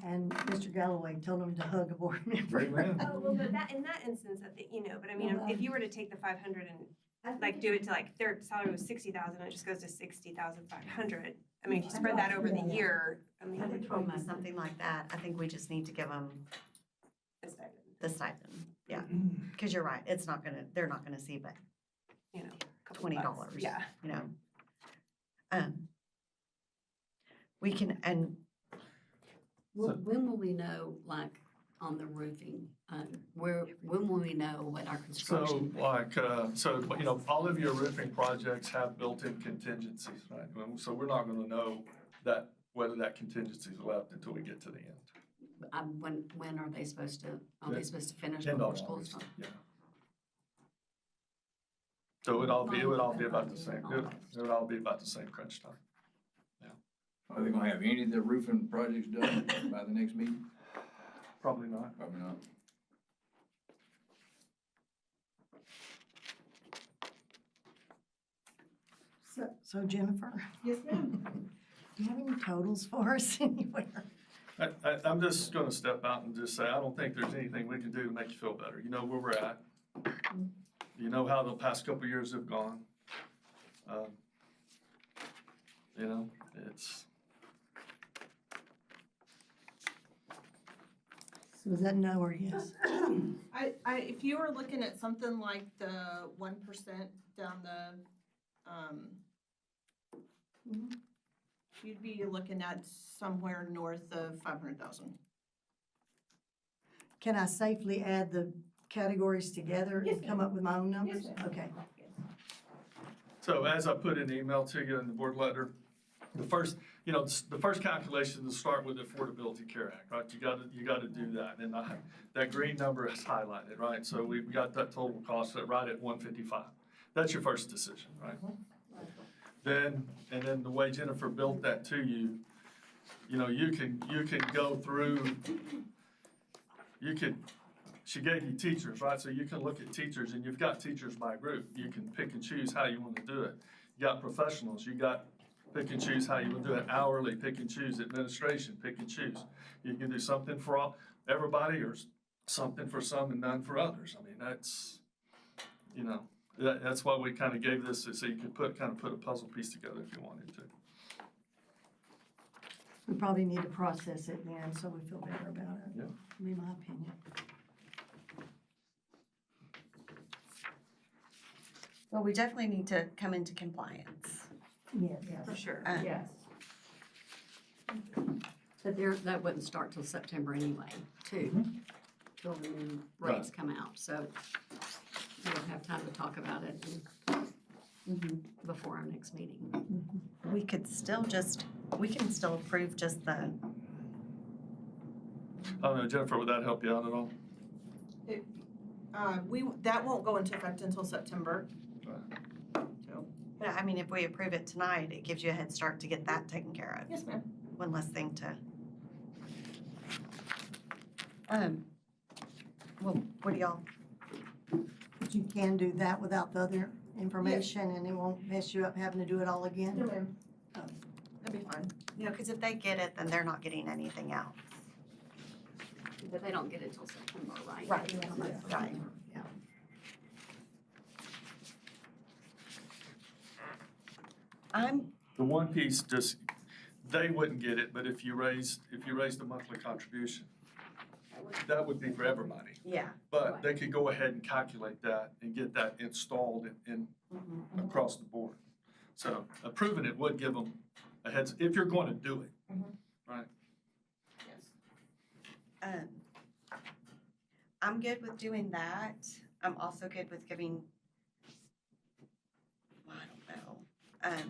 and Mr. Galloway told them to hug a board member. Oh, well, but in that instance, I think, but I mean, if you were to take the 500 and do it to their salary was 60,000, it just goes to 60,500. I mean, if you spread that over the year, I mean. Something like that. I think we just need to give them the stipend. Yeah, because you're right. They're not gonna see but $20. Yeah. We can, and When will we know, like, on the roofing, when will we know what our construction? All of your roofing projects have built-in contingencies, right? So we're not gonna know whether that contingency is left until we get to the end. When are they supposed to finish End before of school August, starts? yeah. So it would all be about the same, it would all be about the same crunch time. Are they gonna have any of the roofing projects done by the next meeting? Probably not. Probably not. So Jennifer, Yes, ma'am. do you have any totals for us anywhere? I'm just gonna step out and just say, I don't think there's anything we can do to make you feel better. You know where we're at. You know how the past couple of years have gone. It's. So is that no or yes? If you were looking at something like the 1% down the, you'd be looking at somewhere north of 500,000. Can I safely add the categories together Yes, and come up with my own numbers? Yes, ma'am. Okay. So as I put in the email to you in the board letter, the first calculation is to start with the Affordability Care Act, right? You gotta do that, and that green number is highlighted, right? So we've got that total cost right at 155. That's your first decision, right? Then the way Jennifer built that to you, you can go through. She gave you teachers, right? So you can look at teachers, and you've got teachers by group. You can pick and choose how you want to do it. You got professionals. You got pick and choose how you want to do it. Hourly, pick and choose. Administration, pick and choose. You can do something for everybody or something for some and none for others. I mean, that's why we kind of gave this so you could put a puzzle piece together if you wanted to. We probably need to process it then, so we feel better about it. Yeah. Would be my opinion. well, we definitely need to come into compliance. Yeah. For sure. Yes. But that wouldn't start till September anyway, too. till the new rates come out, so we'll have time to talk about it before our next meeting. We could still we can still approve just the, I don't know, Jennifer, would that help you out at all? That won't go into effect until September. So, but I mean, if we approve it tonight, it gives you a head start to get that taken care of. yes, ma'am. One less thing to. Well, what do y'all, But you can do that without the other information and it won't mess you up having to do it all again? No, ma'am. That'd be fine. you know, because if they get it, then they're not getting anything else. But they don't get it till September, right? Right, right. I'm, The one piece, just, they wouldn't get it, but if you raised the monthly contribution, that would be for everybody. yeah. But they could go ahead and calculate that and get that installed in across the board. So approving it would give them a heads, if you're going to do it, right? I'm good with doing that. I'm also good with giving, well, I don't know.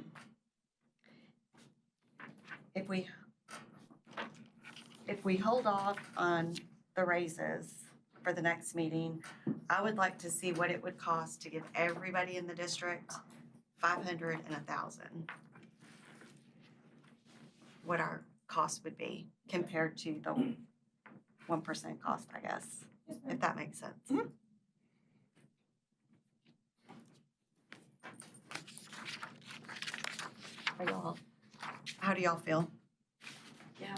If we hold off on the raises for the next meeting, I would like to see what it would cost to give everybody in the district 500 and 1,000. What our cost would be compared to the 1% cost, I guess, if that makes sense. How do y'all feel? Yeah.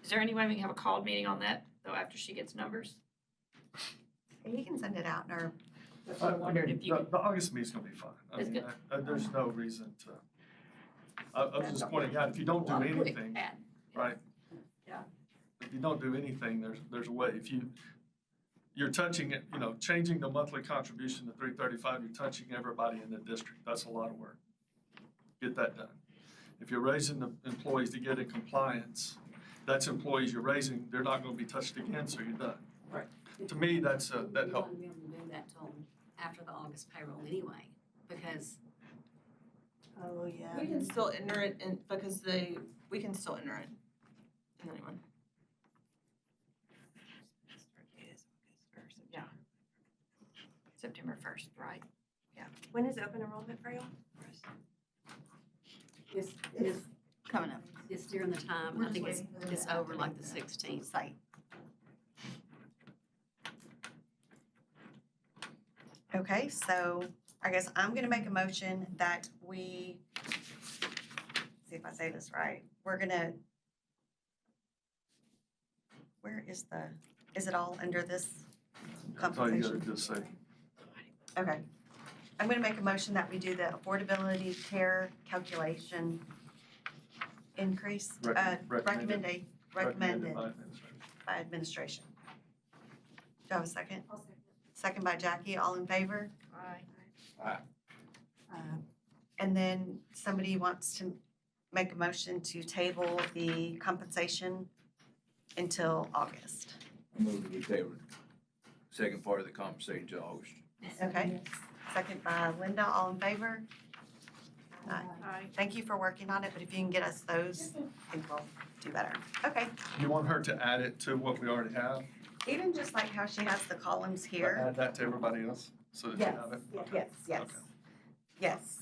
Is there any way we can have a called meeting on that, though, after she gets numbers? You can send it out in our, That's what I wondered if you could. The August meeting's gonna be fine. I It's mean, there's no reason to, I was just pointing out, if you don't do anything, right? Yeah. If you don't do anything, there's a way, you're touching it, you know, changing the monthly contribution to 335, you're touching everybody in the district. That's a lot of work. Get that done. If you're raising the employees to get in compliance, that's employees you're raising, they're not gonna be touched again, so you're done. Right. To me, that helps. We wouldn't be able to do that till after the August payroll anyway, because oh, yeah. We can still enter it in, because we can still enter it. In anyone. Yeah. September 1st, right? When is open enrollment for y'all? it's Coming up. it's during the time, I think it's over like the 16th. Site. Okay, so I guess I'm gonna make a motion that we, see if I say this right, we're gonna, where is it all under this That's all you gotta compensation? just say. Okay. I'm gonna make a motion that we do the affordability care calculation increase, Recommended. recommended By administration. by administration. Do I have a second? Second by Jackie, all in favor? Aye. And then somebody wants to make a motion to table the compensation until August. I move to table the second part of the conversation to August. Okay? Second by Linda, all in favor? Aye. Thank you for working on it, but if you can get us those, I think we'll do better. Okay, You want her to add it to what we already have? even just like how she has the columns here. Add that to everybody else, so that you Yes, have it? Okay. yes. Okay. Yes.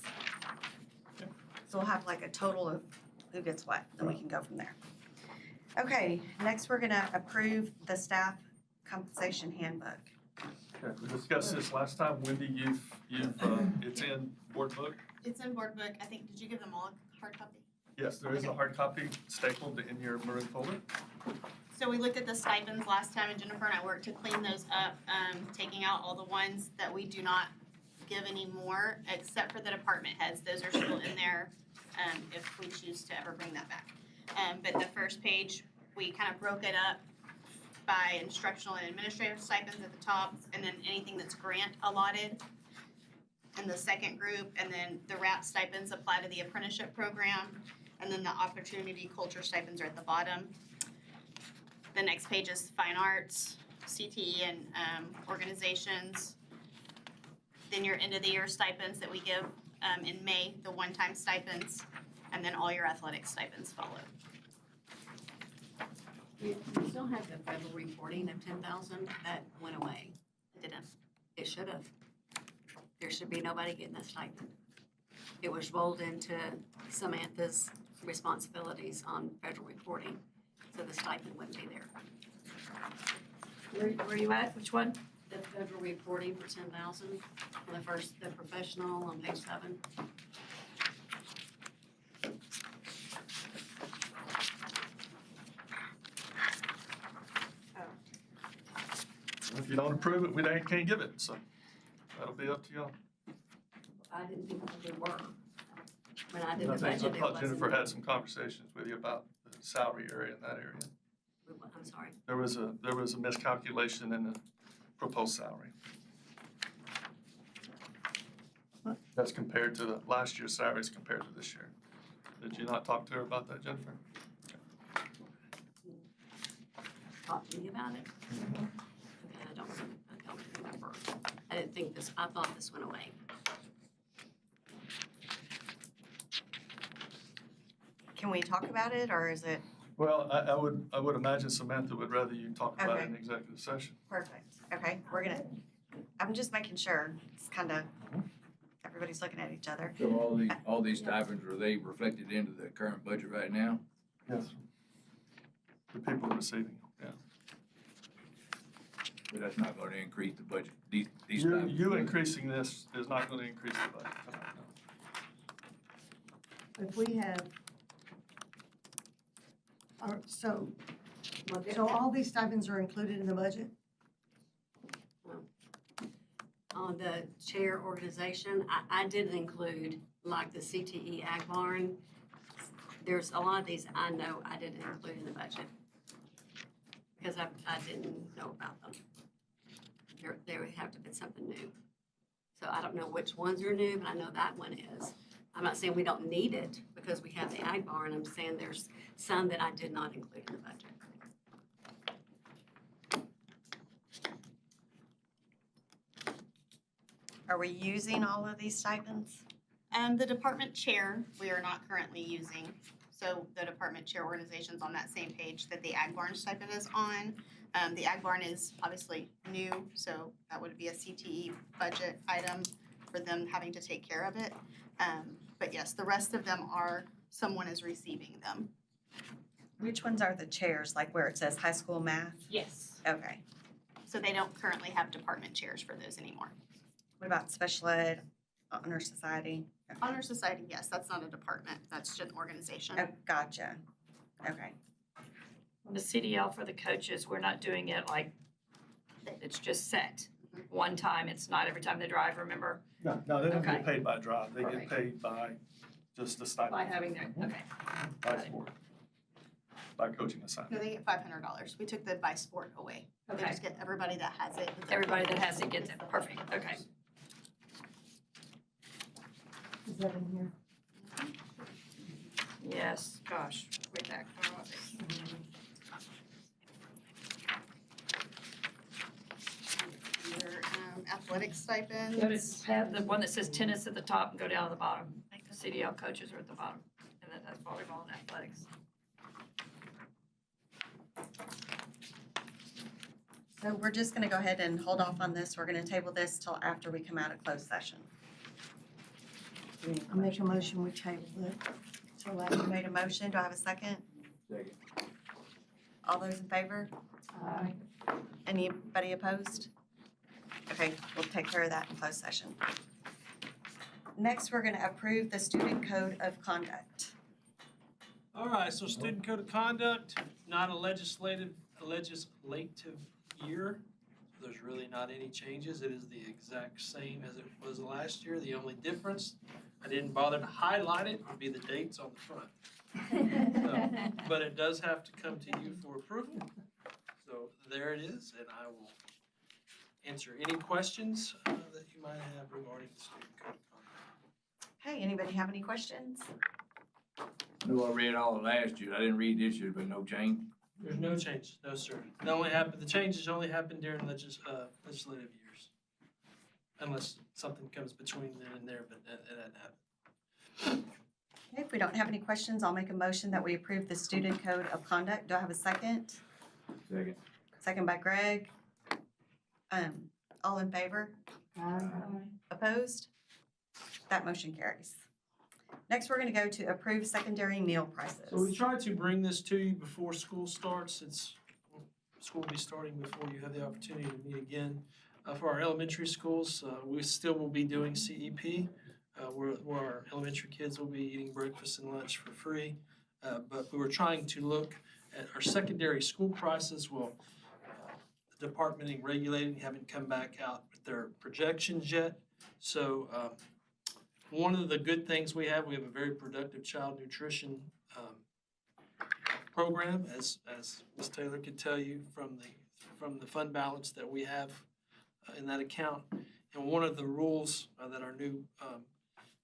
So we'll have like a total of who gets what, then we can go from there. Okay, next we're gonna approve the staff compensation handbook. Okay, we discussed this last time. Wendy, it's in board book? It's in board book. I think, did you give them all a hard copy? Yes, there is a hard copy stapled in your maroon folder. So we looked at the stipends last time, and Jennifer and I worked to clean those up, taking out all the ones that we do not give anymore, except for the department heads. Those are still in there, if we choose to ever bring that back. But the first page, we kind of broke it up by instructional and administrative stipends at the top, and then anything that's grant allotted in the second group, and then the RAP stipends apply to the apprenticeship program, and then the opportunity culture stipends are at the bottom. The next page is fine arts, CTE and organizations. Then your end of the year stipends that we give in May, the one-time stipends, and then all your athletic stipends follow. You still have the federal reporting of 10,000, that went away. It didn't. It should have. There should be nobody getting a stipend. It was rolled into Samantha's responsibilities on federal reporting, so the stipend wouldn't be there. Where you at? Which one? The federal reporting for 10,000, the professional on page 7. If you don't approve it, we can't give it, so that'll be up to y'all. I didn't think we were. When I did I the budget, it thought wasn't. Jennifer had some conversations with you about the salary area in that area. I'm sorry. There was a miscalculation in the proposed salary. That's compared to the last year's salaries compared to this year. Did you not talk to her about that, Jennifer? Talk to me about it. Okay, I don't remember. I didn't think this, I thought this went away. Can we talk about it, or is it Well, I would imagine Samantha would rather you talk about it in executive session. perfect? Okay, I'm just making sure. It's kind of, everybody's looking at each other. So all these stipends, are they reflected into the current budget right now? Yes. The people receiving, yeah. But that's not gonna increase the budget, these stipends. You increasing this is not gonna increase the budget. No. If we have, so all these stipends are included in the budget? On the chair organization, I didn't include, like the CTE Ag Barn. There's a lot of these I know I didn't include in the budget because I didn't know about them. There would have to be something new. So I don't know which ones are new, but I know that one is. I'm not saying we don't need it because we have the Ag Barn. I'm saying there's some that I did not include in the budget. Are we using all of these stipends? The department chair, we are not currently using. So the department chair organization's on that same page that the Ag Barn stipend is on. The Ag Barn is obviously new, so that would be a CTE budget item for them having to take care of it. But yes, the rest of them are, someone is receiving them. Which ones are the chairs, like where it says high school math? Yes. Okay. So they don't currently have department chairs for those anymore. What about special ed, honor society? Honor Society, yes, that's not a department, that's just an organization. Oh, gotcha. Okay. On the CDL for the coaches, we're not doing it like, it's just set. One time, it's not every time they drive, remember? No, they don't Okay. get paid by drive. They get Perfect. paid by just the stipend. By having their, okay. By sport. By coaching assignment. No, they get $500. We took the by sport away. They Okay. just get everybody that has it. Everybody that has it gets it, perfect, okay. Is that in here? Yes, gosh, way back, where was it? Your athletic Go to stipends. have the one that says tennis at the top and go down to the bottom. CDL coaches are at the bottom, and then that's volleyball and athletics. So we're just gonna go ahead and hold off on this. We're gonna table this till after we come out of closed session. I make a motion, we table it. So Lane, you made a motion. Do I have a second? Second. All those in favor? Anybody opposed? Okay, we'll take care of that in closed session. Next, we're gonna approve the student code of conduct. All right, so student code of conduct, not a legislative year. There's really not any changes. It is the exact same as it was last year. The only difference, I didn't bother to highlight it, would be the dates on the front. So, but it does have to come to you for approval. So there it is, and I will answer any questions that you might have regarding the student code of conduct. Hey, anybody have any questions? I know I read all of last year. I didn't read this year, but no change. There's no change, no, sir. The changes only happen during legislative years. Unless something comes between then and there, but that happens. Okay, if we don't have any questions, I'll make a motion that we approve the student code of conduct. Do I have a second? Second. Second by Greg. All in favor? Opposed? That motion carries. Next, we're gonna go to approve secondary meal prices. So we tried to bring this to you before school starts. School will be starting before you have the opportunity to meet again. For our elementary schools, we still will be doing CEP, where our elementary kids will be eating breakfast and lunch for free. But we were trying to look at our secondary school prices. Well, the department in regulating haven't come back out with their projections yet. So one of the good things we have a very productive child nutrition program, as Ms. Taylor could tell you from the fund balance that we have in that account. And one of the rules that our new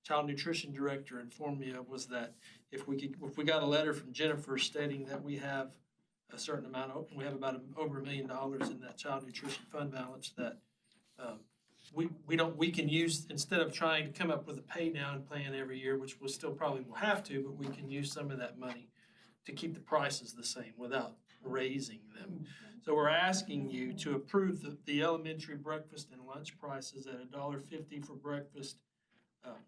child nutrition director informed me of was that if we got a letter from Jennifer stating that we have a certain amount, we have about over $1 million in that child nutrition fund balance, that we can use, instead of trying to come up with a pay down plan every year, which we still probably will have to, but we can use some of that money to keep the prices the same without raising them. So we're asking you to approve the elementary breakfast and lunch prices at $1.50 for breakfast.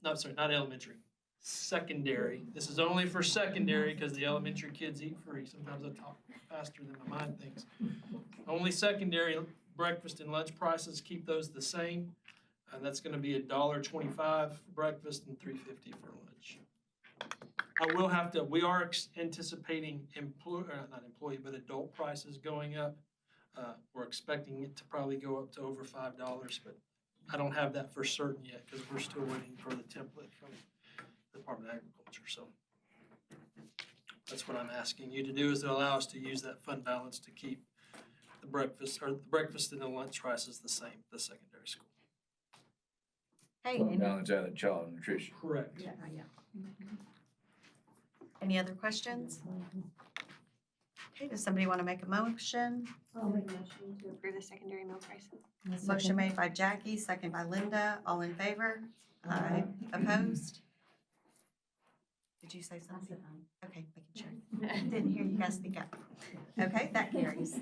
No, I'm sorry, not elementary, secondary. This is only for secondary because the elementary kids eat free. Sometimes I talk faster than my mind thinks. Only secondary breakfast and lunch prices, keep those the same. That's gonna be $1.25 for breakfast and $3.50 for lunch. We are anticipating adult prices going up. We're expecting it to probably go up to over $5, but I don't have that for certain yet because we're still waiting for the template from the Department of Agriculture. So that's what I'm asking you to do, is to allow us to use that fund balance to keep the breakfast and the lunch prices the same, the secondary school. Hey, Balance out of child nutrition. Correct. yeah. Any other questions? Okay, does somebody want to make a motion? I'll make a motion to approve the secondary meal prices. Motion made by Jackie, second by Linda. All in favor? Aye. Opposed? Did you say something? Okay, making sure. Didn't hear you guys speak up. Okay, that carries.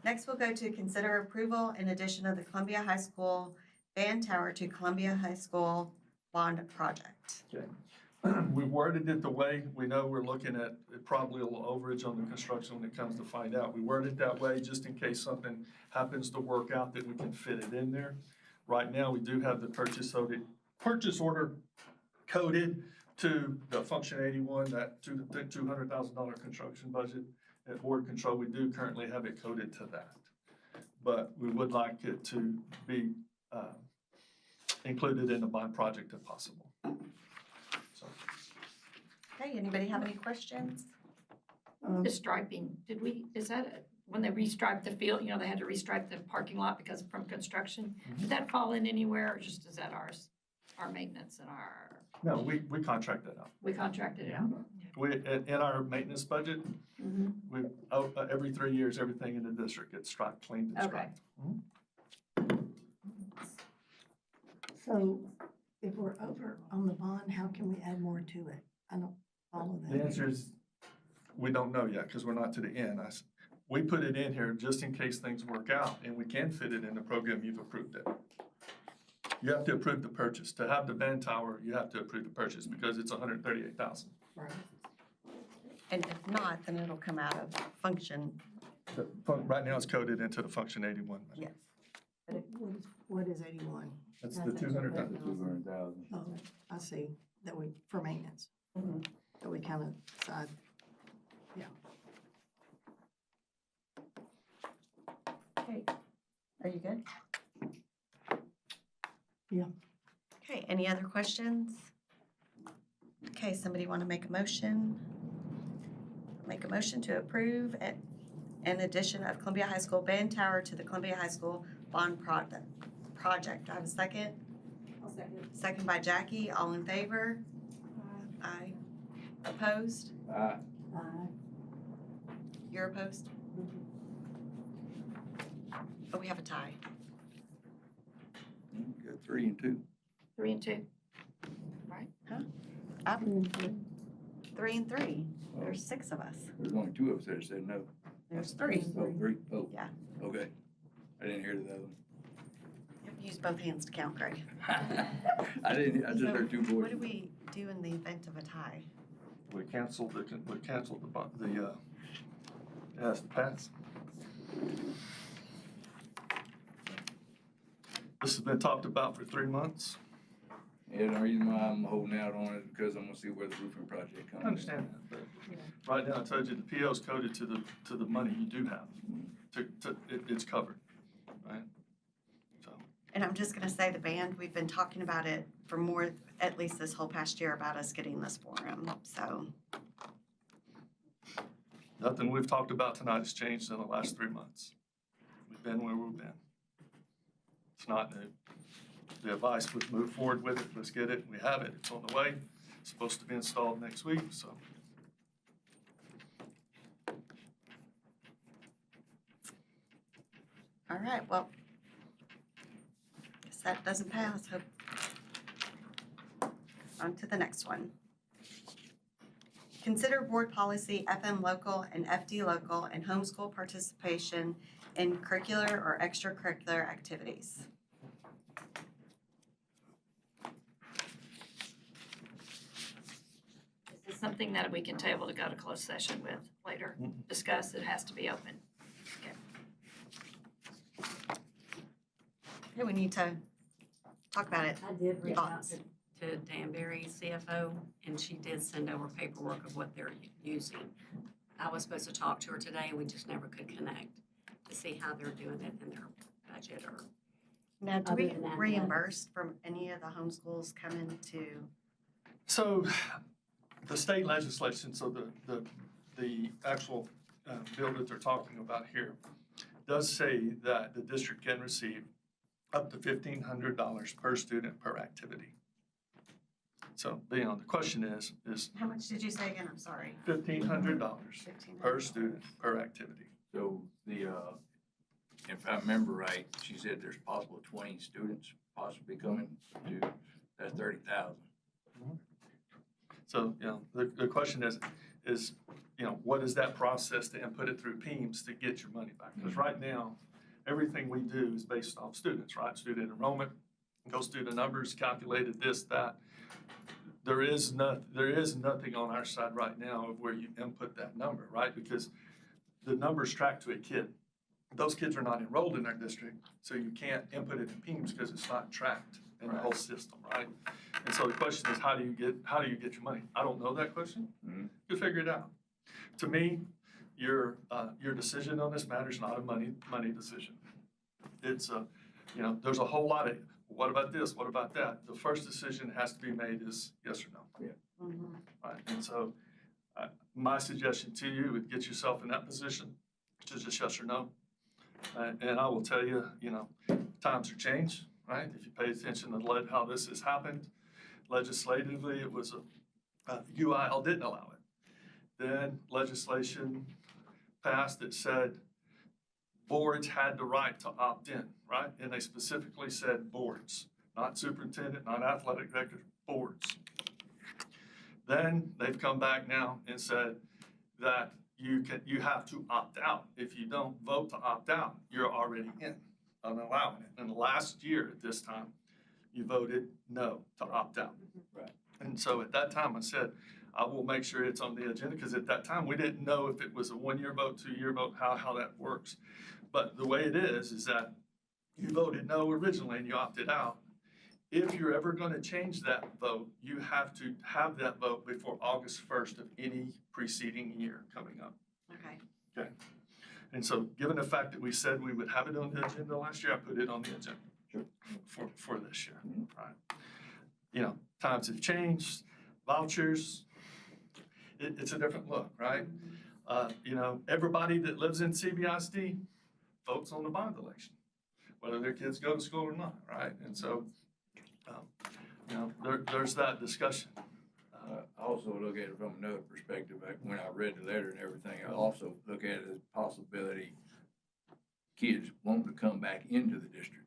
Next, we'll go to consider approval in addition of the Columbia High School band tower to Columbia High School bond project. Okay. We worded it the way we know we're looking at probably a little overage on the construction when it comes to find out. We worded it that way just in case something happens to work out that we can fit it in there. Right now, we do have the purchase order coded to the Function 81, that to the $200,000 construction budget at board control. We do currently have it coded to that, but we would like it to be included in the bond project if possible. So. Okay, anybody have any questions? The striping, when they restriped the field, they had to restripe the parking lot because from construction? Did that fall in anywhere, or just is that our maintenance and our? No, we contract that out. We contracted it out? In our maintenance budget, we, every 3 years, everything in the district gets striped, cleaned and striped. So if we're over on the bond, how can we add more to it? I don't follow that. The answer is, we don't know yet, because we're not to the end. We put it in here just in case things work out, and we can fit it in the program you've approved it. You have to approve the purchase. To have the band tower, you have to approve the purchase, because it's $138,000. Right. And if not, then it'll come out of function. Right now, it's coded into the Function 81. Yes. What is 81? That's the 200,000. 200,000. Oh, I see, for maintenance. That we kind of decide, Okay, are you good? Yeah. Okay, any other questions? Okay, somebody want to make a motion? Make a motion to approve an addition of Columbia High School band tower to the Columbia High School bond project. Do I have a second? I'll second. Second by Jackie, all in favor? Aye. Opposed? Aye. You're opposed? Oh, we have a tie. Got 3 and 2. 3 and 2. Up 3 and 3. There's 6 of us. There's only 2 of us that said no. There's 3. Oh, 3? Oh. Yeah. Okay. I didn't hear the other one. You have to use both hands to count, Greg. I just heard 2 voices. What do we do in the event of a tie? We canceled the, it has to pass. This has been talked about for 3 months. Yeah, the reason why I'm holding out on it is because I'm gonna see where the roofing project comes. I understand that, but right now I told you the PO's coded to the money you do have. It's covered, right? So. And I'm just gonna say the band, we've been talking about it for more, at least this whole past year, about us getting this for them, so. Nothing we've talked about tonight has changed in the last 3 months. We've been where we've been. It's not new. The advice was move forward with it, let's get it, we have it, it's on the way. It's supposed to be installed next week, so. All right, well, guess that doesn't pass. On to the next one. Consider board policy FM local and FD local and homeschool participation in curricular or extracurricular activities. Is this something that we can table to go to closed session with later? Discuss, it has to be open. Okay, we need to talk about it. I did reach out Thoughts? to Danbury CFO, and she did send over paperwork of what they're using. I was supposed to talk to her today, and we just never could connect to see how they're doing it in their budget or. Now, do Other we than get that, reimbursed from any of the homeschools coming to? So the state legislation, so the actual bill that they're talking about here does say that the district can receive up to $1,500 per student per activity. So, you know, the question is How much did you say again? I'm sorry. $1,500 per student per activity. So if I remember right, she said there's possible 20 students possibly coming to, that's 30,000. So, you know, the question is, you know, what is that process to input it through PEEMS to get your money back? Because right now, everything we do is based off students, right? Student enrollment, goes through the numbers, calculated this, that. There is nothing on our side right now of where you input that number, right? Because the numbers track to a kid. Those kids are not enrolled in our district, so you can't input it in PEEMS because it's not tracked in the whole system, right? And so the question is, how do you get your money? I don't know that question. You figure it out. To me, your decision on this matter is not a money decision. It's you know, there's a whole lot of, what about this? What about that? The first decision has to be made is yes or no. Yeah. Right. And so my suggestion to you would get yourself in that position, which is just yes or no. And I will tell you, you know, times are changed, right? If you pay attention to how this has happened legislatively, it was UIL didn't allow it. Then legislation passed that said boards had the right to opt in, right? And they specifically said boards, not superintendent, not athletic director, boards. Then they've come back now and said that you have to opt out. If you don't vote to opt out, you're already in on allowing it. And last year at this time, you voted no to opt out. Right. And so at that time I said, I will make sure it's on the agenda, because at that time we didn't know if it was a 1-year vote, 2-year vote, how that works. But the way it is that you voted no originally and you opted out. If you're ever going to change that vote, you have to have that vote before August 1st of any preceding year coming up. Okay. Okay. And so given the fact that we said we would have it on the agenda last year, I put it on the agenda for this year. Right. You know, times have changed, vouchers, it's a different look, right? You know, everybody that lives in CBISD votes on the bond election, whether their kids go to school or not, right? And so, you know, there's that discussion. I also look at it from another perspective. When I read the letter and everything, I also look at it as a possibility kids wanting to come back into the district.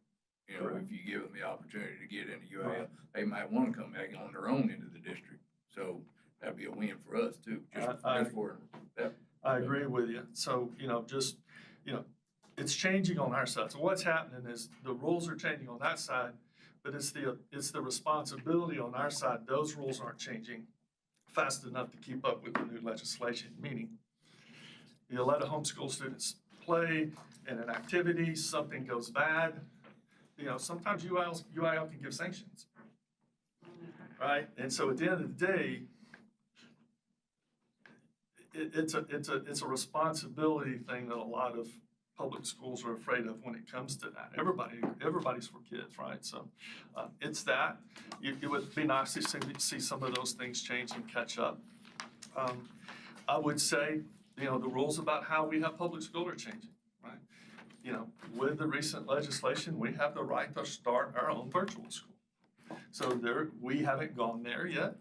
You know, if you give them the opportunity to get into UAL, they might wanna come back on their own into the district. So that'd be a win for us too, just for that. I agree with you. So, it's changing on our side. So what's happening is the rules are changing on that side, but it's the responsibility on our side. Those rules aren't changing fast enough to keep up with the new legislation, meaning you let a homeschool students play in an activity, something goes bad, sometimes UIL can give sanctions, right? And so at the end of the day, it's a responsibility thing that a lot of public schools are afraid of when it comes to that. Everybody's for kids, right? So it's that. It would be nice to see some of those things change and catch up. I would say, the rules about how we have public school are changing, right? With the recent legislation, we have the right to start our own virtual school. So we haven't gone there yet.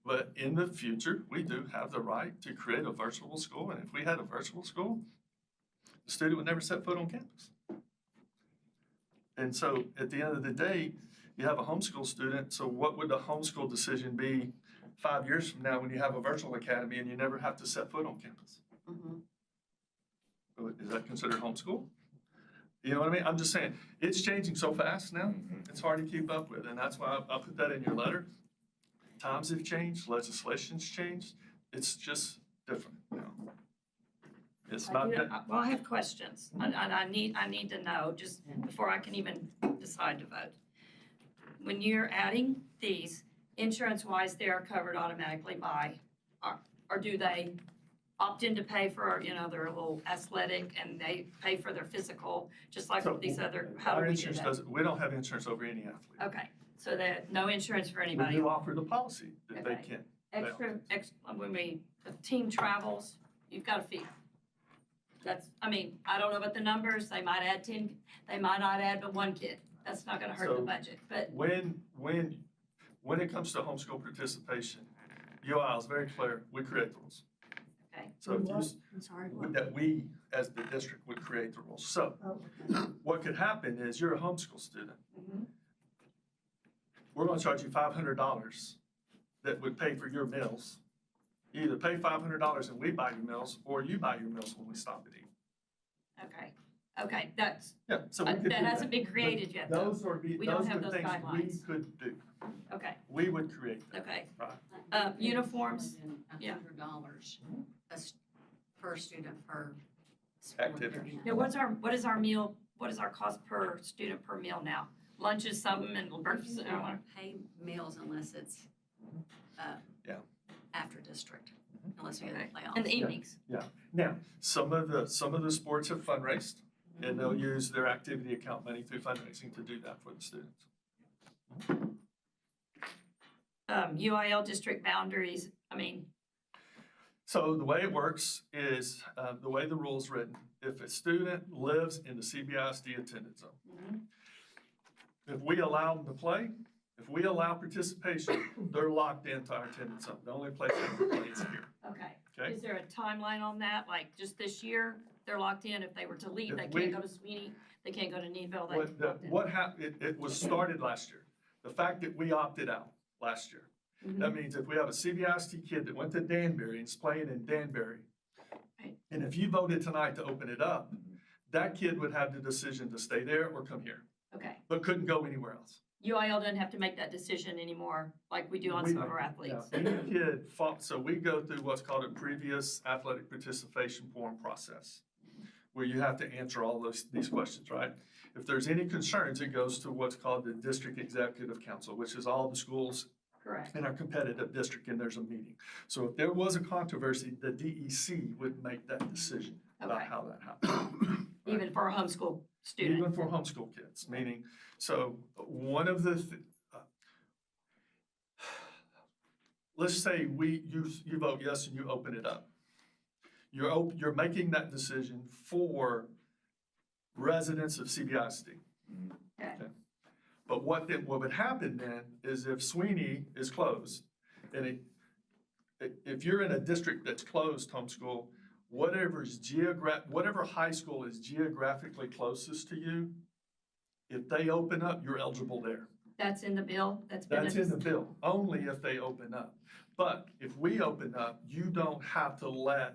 But in the future, we do have the right to create a virtual school. And if we had a virtual school, the student would never set foot on campus. And so at the end of the day, you have a homeschool student. So what would the homeschool decision be 5 years from now when you have a virtual academy and you never have to set foot on campus? Is that considered homeschool? You know what I mean? I'm just saying, it's changing so fast now, it's hard to keep up with. And that's why I put that in your letter. Times have changed, legislation's changed. It's just different, It's not that. Well, I have questions, and I need to know, just before I can even decide to vote. When you're adding these, insurance-wise, they are covered automatically by, or do they opt in to pay for, their little athletic, and they pay for their physical, just like with these other, how do we do that? We don't have insurance over any athlete. Okay, so that, no insurance for We anybody? do offer the policy that they can. Extra, when the team travels, you've got a fee. I don't know about the numbers, they might add 10, they might not add but one kid. That's not gonna hurt the budget, but. When it comes to homeschool participation, UIL is very clear, we create the rules. Okay. So I'm sorry. that we, as the district, would create the rules. So what could happen is you're a homeschool student. We're gonna charge you $500 that would pay for your meals. You either pay $500 and we buy your meals, or you buy your meals when we stop and eat. Okay, that's, Yeah, so we could do that hasn't been created yet, though. Those are We don't have those things we guidelines. could do. Okay, We would create them. okay. Right. Uniforms, yeah. $100 per student per sport. Activity. Now, what is our cost per student per meal now? Lunch is something and breakfast, We don't pay meals unless it's, after district, unless we have Okay. playoffs. in the evenings. Now, some of the sports have fundraised, and they'll use their activity account money through fundraising to do that for the students. UIL district boundaries, So the way it works is, the way the rule's written, if a student lives in the CBISD attendance zone, if we allow them to play, if we allow participation, they're locked into our attendance zone. The only place they can play is here. Okay. Is there a timeline on that? Like just this year, they're locked in? If they were to leave, If they we- can't go to Sweeney, they can't go to Needville, they locked in. What happened, it was started last year. The fact that we opted out last year. That means if we have a CBISD kid that went to Danbury and is playing in Danbury, Right. and if you voted tonight to open it up, that kid would have the decision to stay there or come here, Okay. but couldn't go anywhere else. UIL doesn't have to make that decision anymore like we do on some of our athletes. Yeah, any kid, so we go through what's called a previous athletic participation form process, where you have to answer all these questions, right? If there's any concerns, it goes to what's called the District Executive Council, which is all the schools Correct. in our competitive district, and there's a meeting. So if there was a controversy, the DEC would make that decision about Okay. how that happened. Even for a homeschool student. Even for homeschool kids, meaning, so one of the, let's say you vote yes and you open it up. You're making that decision for residents of CBISD. Okay. But what would happen then is if Sweeney is closed, and if you're in a district that's closed homeschool, whatever high school is geographically closest to you, if they open up, you're eligible there. That's in the bill? That's in the bill, only if they open up. But if we open up, you don't have to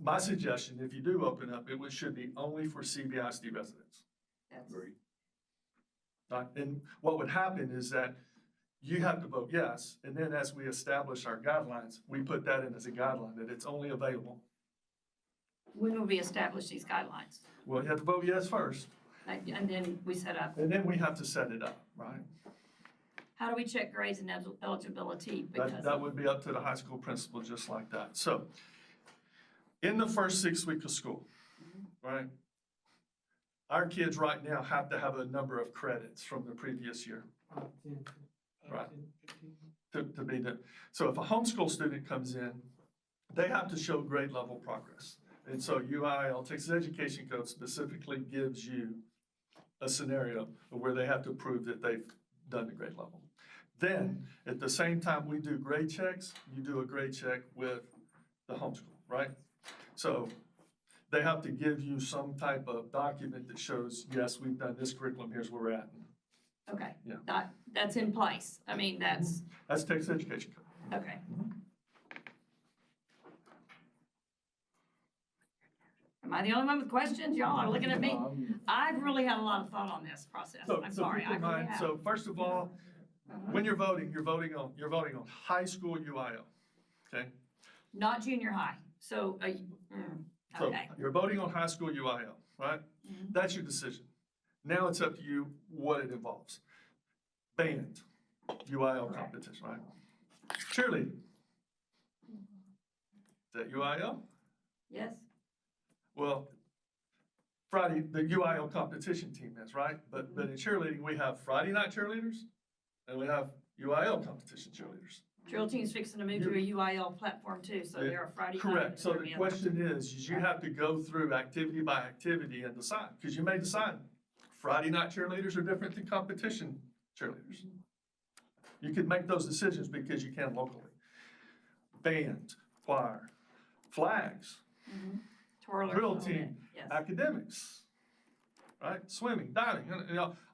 my suggestion, if you do open up, should be only for CBISD residents. Agree. And what would happen is that you have to vote yes, and then as we establish our guidelines, we put that in as a guideline, that it's only available. When will we establish these guidelines? Well, you have to vote yes first, And then we set up. and then we have to set it up, right? How do we check grades and eligibility? That would be up to the high school principal, just like that. So, in the first 6 weeks of school, right? Our kids right now have to have a number of credits from the previous year. Right. To be the, so if a homeschool student comes in, they have to show grade level progress. And so UIL, Texas Education Code, specifically gives you a scenario where they have to prove that they've done the grade level. Then, at the same time we do grade checks, you do a grade check with the homeschool, right? So they have to give you some type of document that shows, yes, we've done this curriculum, here's where we're at. Okay. Yeah. That's in place. I mean, that's Texas Education Code. okay. Am I the only one with questions? Y'all are looking at me. I've really had a lot of thought on this process. I'm sorry. Keep in mind, so first of all, when you're voting on high school UIL, okay? Not junior high. So, So okay. you're voting on high school UIL, right? That's your decision. Now it's up to you what it involves. Band, UIL competition, right? Cheerleading. Is that UIL? Yes. Well, Friday, the UIL competition team is, right? But in cheerleading, we have Friday night cheerleaders and we have UIL competition cheerleaders. Drill team's fixing to move to a UIL platform too, so they're a Friday night. Correct. So the question is you have to go through activity by activity and decide, because you may decide Friday night cheerleaders are different than competition cheerleaders. You can make those decisions because you can locally. Band, choir, flags, Twirlers, drill team, yes. academics, right? Swimming, diving,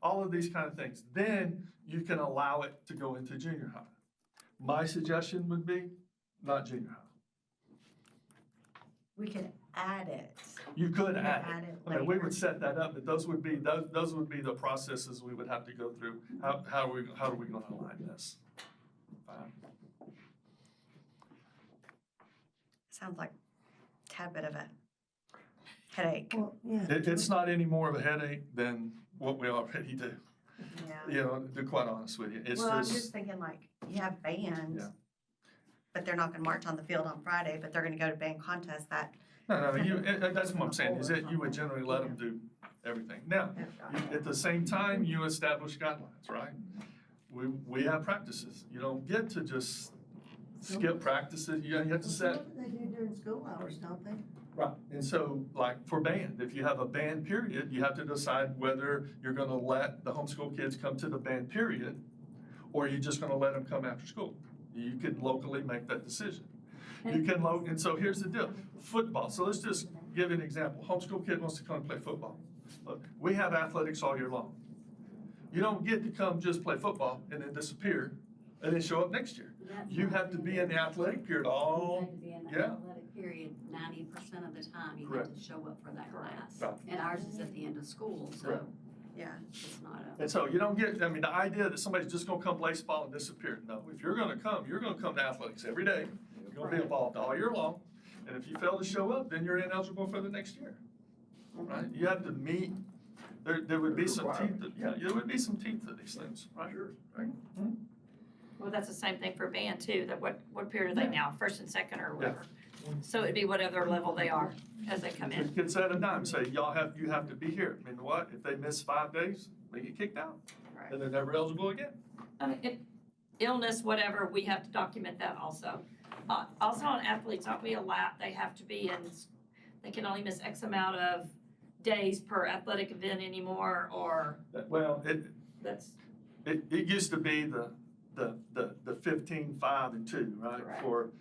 all of these kind of things. Then you can allow it to go into junior high. My suggestion would be not junior high. We could add it. You could We add add it. it I mean, we later. would set that up, but those would be the processes we would have to go through. How are we gonna align this? Sounds like a tad bit of a headache. Well, yeah. It's not any more of a headache than what we already do. Yeah. You know, to be quite honest with you, it's Well, I'm just, just thinking like, you have bands, Yeah. but they're not gonna march on the field on Friday, but they're gonna go to band contest that. that's what I'm saying, is that you would generally let them do everything. Now, at the same time, you establish guidelines, right? We have practices. You don't get to just skip practices. You have to set. What do they do during school hours, don't they? Right, and so like for band, if you have a band period, you have to decide whether you're gonna let the homeschool kids come to the band period, or you're just gonna let them come after school. You can locally make that decision. You can and so here's the deal, football, so let's just give an example. Homeschool kid wants to come and play football. Look, we have athletics all year long. You don't get to come just play football and then disappear and then show up next year. You have to be in the athletic period all, yeah. Athletic period 90% of the time, you Correct. have to show up for that class. Right. And ours is at the end of school, so Correct. Yeah. it's not a. And so you don't get, I mean, the idea that somebody's just gonna come play ball and disappear, no. If you're gonna come to athletics every day. You're gonna be involved all year long. And if you fail to show up, then you're ineligible for the next year, right? You have to meet, there would be some teeth, there would be some teeth to these things, right? Sure. Right? Well, that's the same thing for band too, that what period are they now, first and second or whatever? So it'd be whatever level they are as they come in. Kids at a dime say, you have to be here. I mean, what, if they miss 5 days, they get kicked out. Right. And they're never eligible again. I mean, illness, whatever, we have to document that also. Also on athletes, aren't we allowed, they have to be in, they can only miss X amount of days per athletic event anymore, or Well, that's, it used to be the 15, 5, and 2, right? Correct.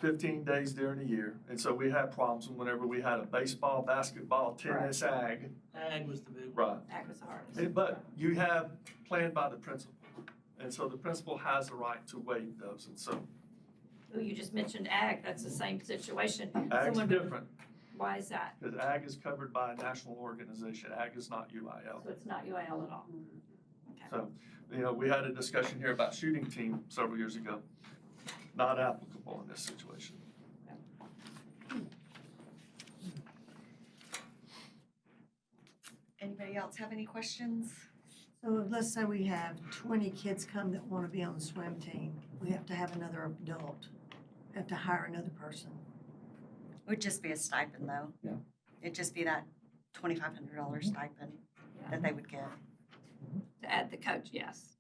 15 days during the year. And so we had problems whenever we had a baseball, basketball, tennis, ag. Ag was the big one. Right. That was the hardest. But you have planned by the principal. And so the principal has the right to waive those. And so Oh, you just mentioned ag, that's the same situation. ag's Someone- different Why is that? because ag is covered by a national organization. Ag is not UIL. So it's not UIL at all? Okay. So, we had a discussion here about shooting team several years ago. Not applicable in this situation. Anybody else have any questions? So let's say we have 20 kids come that want to be on the swim team. We have to have another adult. We have to hire another person. It would just be a stipend though. Yeah. It'd just be that $2,500 stipend that they would get. To add the coach, yes.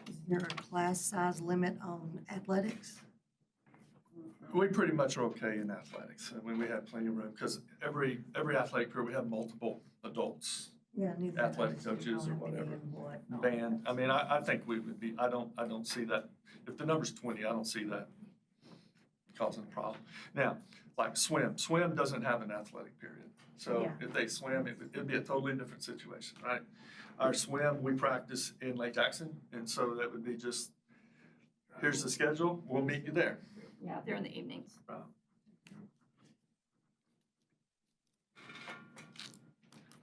Is there a class size limit on athletics? We pretty much are okay in athletics. I mean, we have plenty of room because every athletic career, we have multiple adults, Yeah, neither. athletic coaches or whatever. Band, I mean, I think we would be, I don't see that. If the number's 20, I don't see that causing a problem. Now, like swim doesn't have an athletic period. So Yeah. if they swim, it'd be a totally different situation, right? Our swim, we practice in Lake Jackson, and so that would be just, here's the schedule, we'll meet you there. Yeah, they're in the evenings.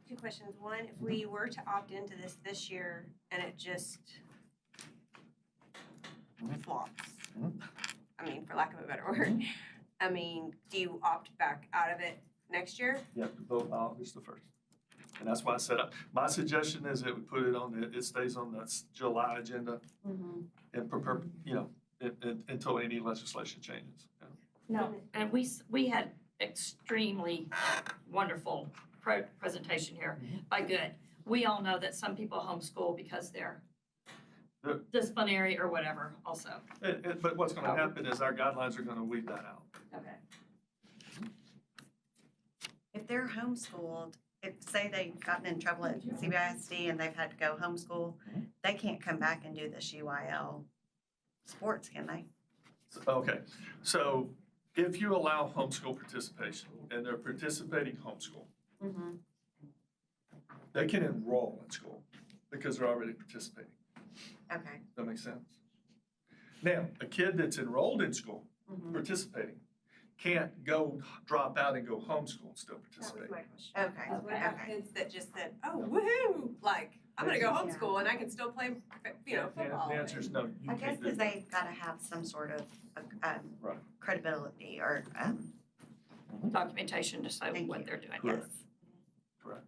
Two questions. One, if we were to opt into this year and it just flops, I mean, for lack of a better word, I mean, do you opt back out of it next year? You have to vote by August the 1st. And that's why I said, my suggestion is that we put it on, it stays on the July agenda and until any legislation changes. No, and we had extremely wonderful presentation here by Good. We all know that some people homeschool because they're disciplinary or whatever also. But what's gonna happen is our guidelines are gonna weed that out. Okay. If they're homeschooled, if say they've gotten in trouble at CBISD and they've had to go homeschool, they can't come back and do this UIL sports, can they? Okay, so if you allow homeschool participation and they're participating homeschool, they can enroll in school because they're already participating. Okay. Does that make sense? Now, a kid that's enrolled in school, participating, can't go drop out and go homeschool and still participate. Okay. What about kids that just said, oh, woohoo, like, I'm gonna go homeschool and I can still play, football? The answer is no, you I guess can't do because that. they've got to have some sort of Right. credibility or Documentation to say Thank what you. they're doing. Correct. Yes. Correct.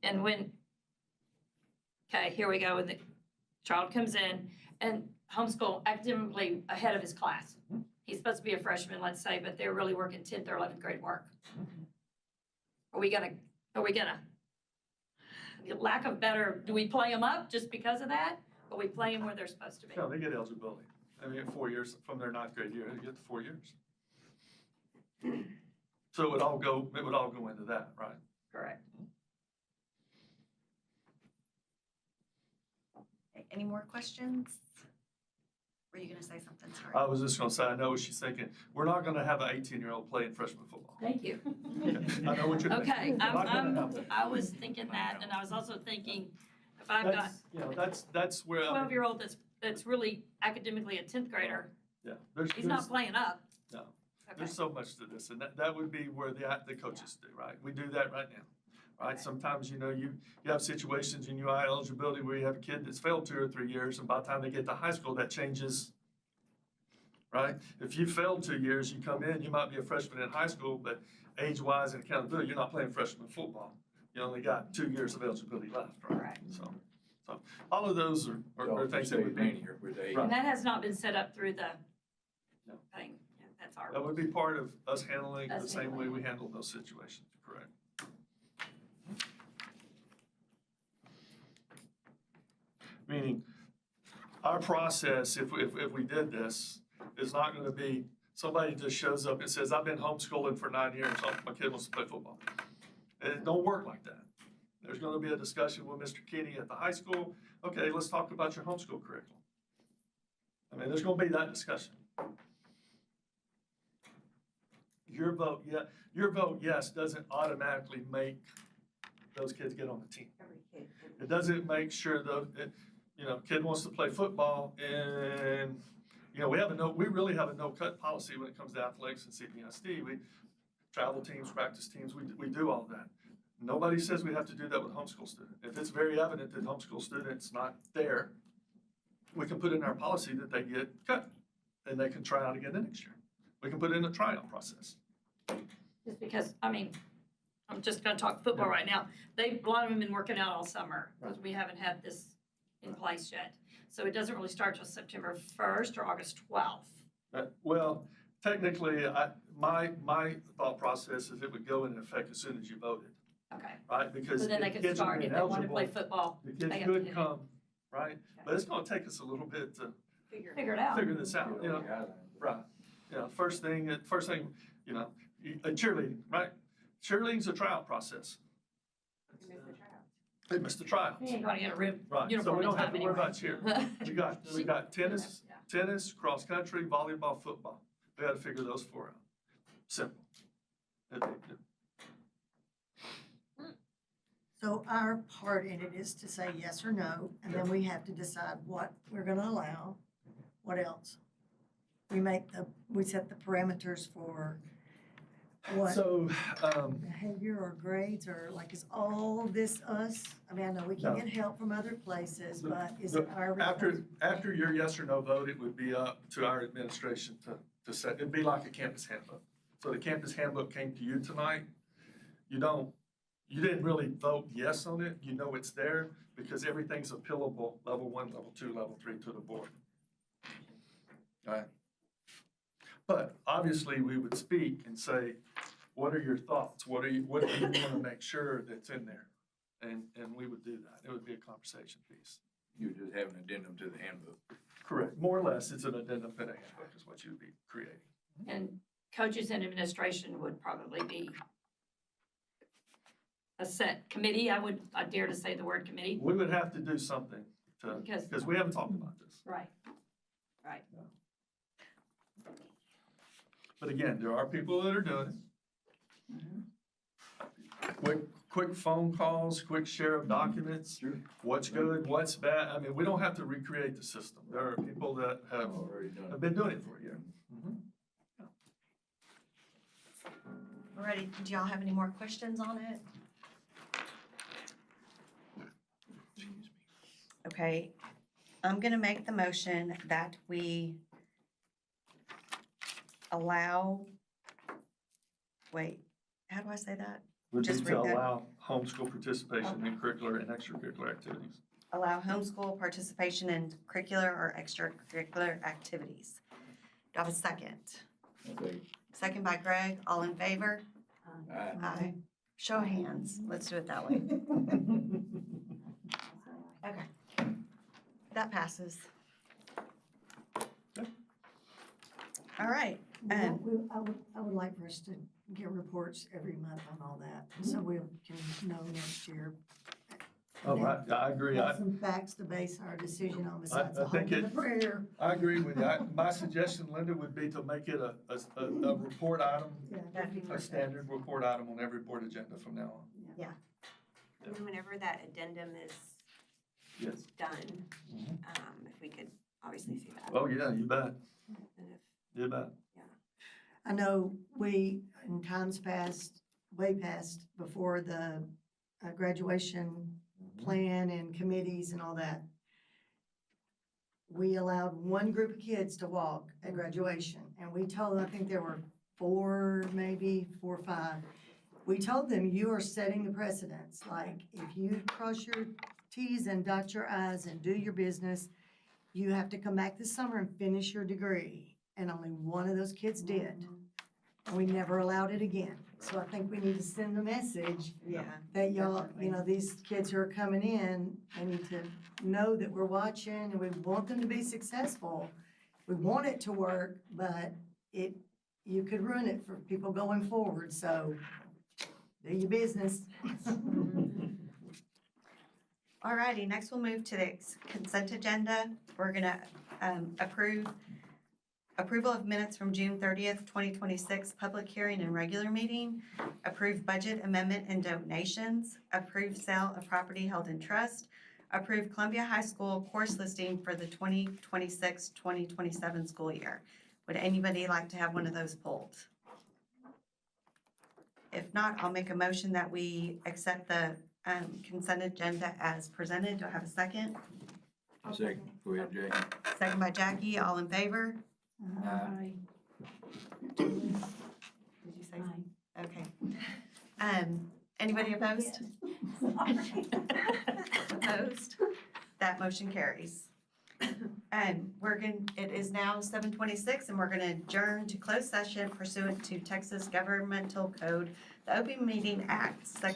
And when, okay, here we go, when the child comes in and homeschool academically ahead of his class. He's supposed to be a freshman, let's say, but they're really working 10th or 11th grade work. Are we gonna, lack of better, do we play them up just because of that? Or we play them where they're supposed to be? No, they get eligibility. I mean, 4 years from their 9th grade year, they get the 4 years. So it would all go into that, right? Correct. Any more questions? Were you gonna say something? Sorry. I was just gonna say, I know what she's thinking. We're not gonna have an 18-year-old playing freshman football. Thank you. I know what you're thinking. Okay, We're not gonna have that. I was thinking that, and I was also thinking, if I've got That's where. I mean, 12-year-old that's really academically a 10th grader, Yeah, he's not playing up. No, Okay. there's so much to this, and that would be where the coaches do, right? We do that right now, right? Okay. Sometimes, you have situations in UI eligibility where you have a kid that's failed 2 or 3 years, and by the time they get to high school, that changes, right? If you failed 2 years, you come in, you might be a freshman in high school, but age-wise and accountability, you're not playing freshman football. You only got 2 years of eligibility left, right? Right. So all of those are things that would be. Right. And that has not been set up through the No. thing. Yeah, that's our. That would be part of us handling Us the same way handling. we handle those situations, correct? Meaning, our process, if we did this, is not gonna be, somebody just shows up and says, I've been homeschooling for 9 years, so my kid wants to play football. It don't work like that. There's gonna be a discussion with Mr. Kenny at the high school. Okay, let's talk about your homeschool curriculum. I mean, there's gonna be that discussion. Your vote yes doesn't automatically make those kids get on the team. It doesn't make sure kid wants to play football and, we really have a no-cut policy when it comes to athletics and CBISD. We travel teams, practice teams, we do all that. Nobody says we have to do that with homeschool students. If it's very evident that homeschool students not there, we can put in our policy that they get cut and they can try out again the next year. We can put in a tryout process. Just because, I'm just gonna talk football right now. A lot of them have been working out all summer, because we haven't had this in place yet. So it doesn't really start till September 1st or August 12th. Well, technically, my thought process is it would go into effect as soon as you voted, Okay. right? Because So then they if could kids are start, if being they want to eligible, play football, the they kids have to could hit it. come, right? But it's gonna take us a little bit to Figure it out. figure this out, right? First thing, cheerleading, right? Cheerleading's a tryout process. They missed the tryouts. We ain't gonna get a Right, so uniform we in don't have time to worry anyway. about cheer. We got tennis, cross country, volleyball, football. We gotta figure those four out. Simple. So our part in it is to say yes or no, and then we have to decide what we're gonna allow. What else? We set the parameters for what? So, Behavior or grades, or like, is all this us? I mean, I know we can No. get help from other places, The- but is it our after responsibility? your yes or no vote, it would be up to our administration to set, it'd be like a campus handbook. So the campus handbook came to you tonight. You didn't really vote yes on it. You know it's there because everything's appealable, level 1, level 2, level 3 to the board. All right. But obviously, we would speak and say, what are your thoughts? What do you want to make sure that's in there? And we would do that. It would be a conversation piece. You just have an addendum to the handbook. Correct. More or less, it's an addendum to the handbook is what you would be creating. And coaches and administration would probably be a set committee. I dare to say the word committee. We would have to do something because we haven't talked about this. Right. Right. But again, there are people that are doing it. Quick phone calls, quick share of documents, what's good, what's bad. I mean, we don't have to recreate the system. There are people that have been doing it for a year. Alrighty, do y'all have any more questions on it? Okay, I'm gonna make the motion that we allow, wait, how do I say that? Would be Just to read that. allow homeschool participation in curricular and extracurricular activities. Allow homeschool participation in curricular or extracurricular activities. Do I have a second? Second by Greg, all in favor? Aye. Show of hands, let's do it that way. Okay, that passes. All right, I would like for us to get reports every month on all that, so we can know next year. Oh, I agree. Have some facts to base our decision on besides I the hope think and the prayer. I agree with you. My suggestion, Linda, would be to make it a report item, Yeah, that'd be a perfect. standard report item on every board agenda from now on. And whenever that addendum is Yes. done, Mhm. if we could obviously see that. Oh, yeah, you bet. And if, You bet. I know we, in times past, way past, before the graduation plan and committees and all that, we allowed one group of kids to walk at graduation, and we told them, I think there were 4 or 5. We told them, you are setting the precedence, like, if you cross your Ts and dot your Is and do your business, you have to come back this summer and finish your degree. And only one of those kids did. And we never allowed it again. So I think we need to send a message that y'all, these kids who are coming in, they need to know that we're watching and we want them to be successful. We want it to work, but you could ruin it for people going forward, so do your business. Alrighty, next we'll move to the consent agenda. We're gonna approval of minutes from June 30th, 2026, public hearing and regular meeting, approve budget amendment and donations, approve sale of property held in trust, approve Columbia High School course listing for the 2026-2027 school year. Would anybody like to have one of those pulled? If not, I'll make a motion that we accept the consent agenda as presented. Do I have a second? Second, go ahead, Jay. Second by Jackie, all in favor? Did you say? Okay. Anybody opposed? Opposed? That motion carries. It is now 7:26 and we're gonna adjourn to closed session pursuant to Texas Governmental Code, the Open Meeting Act, Section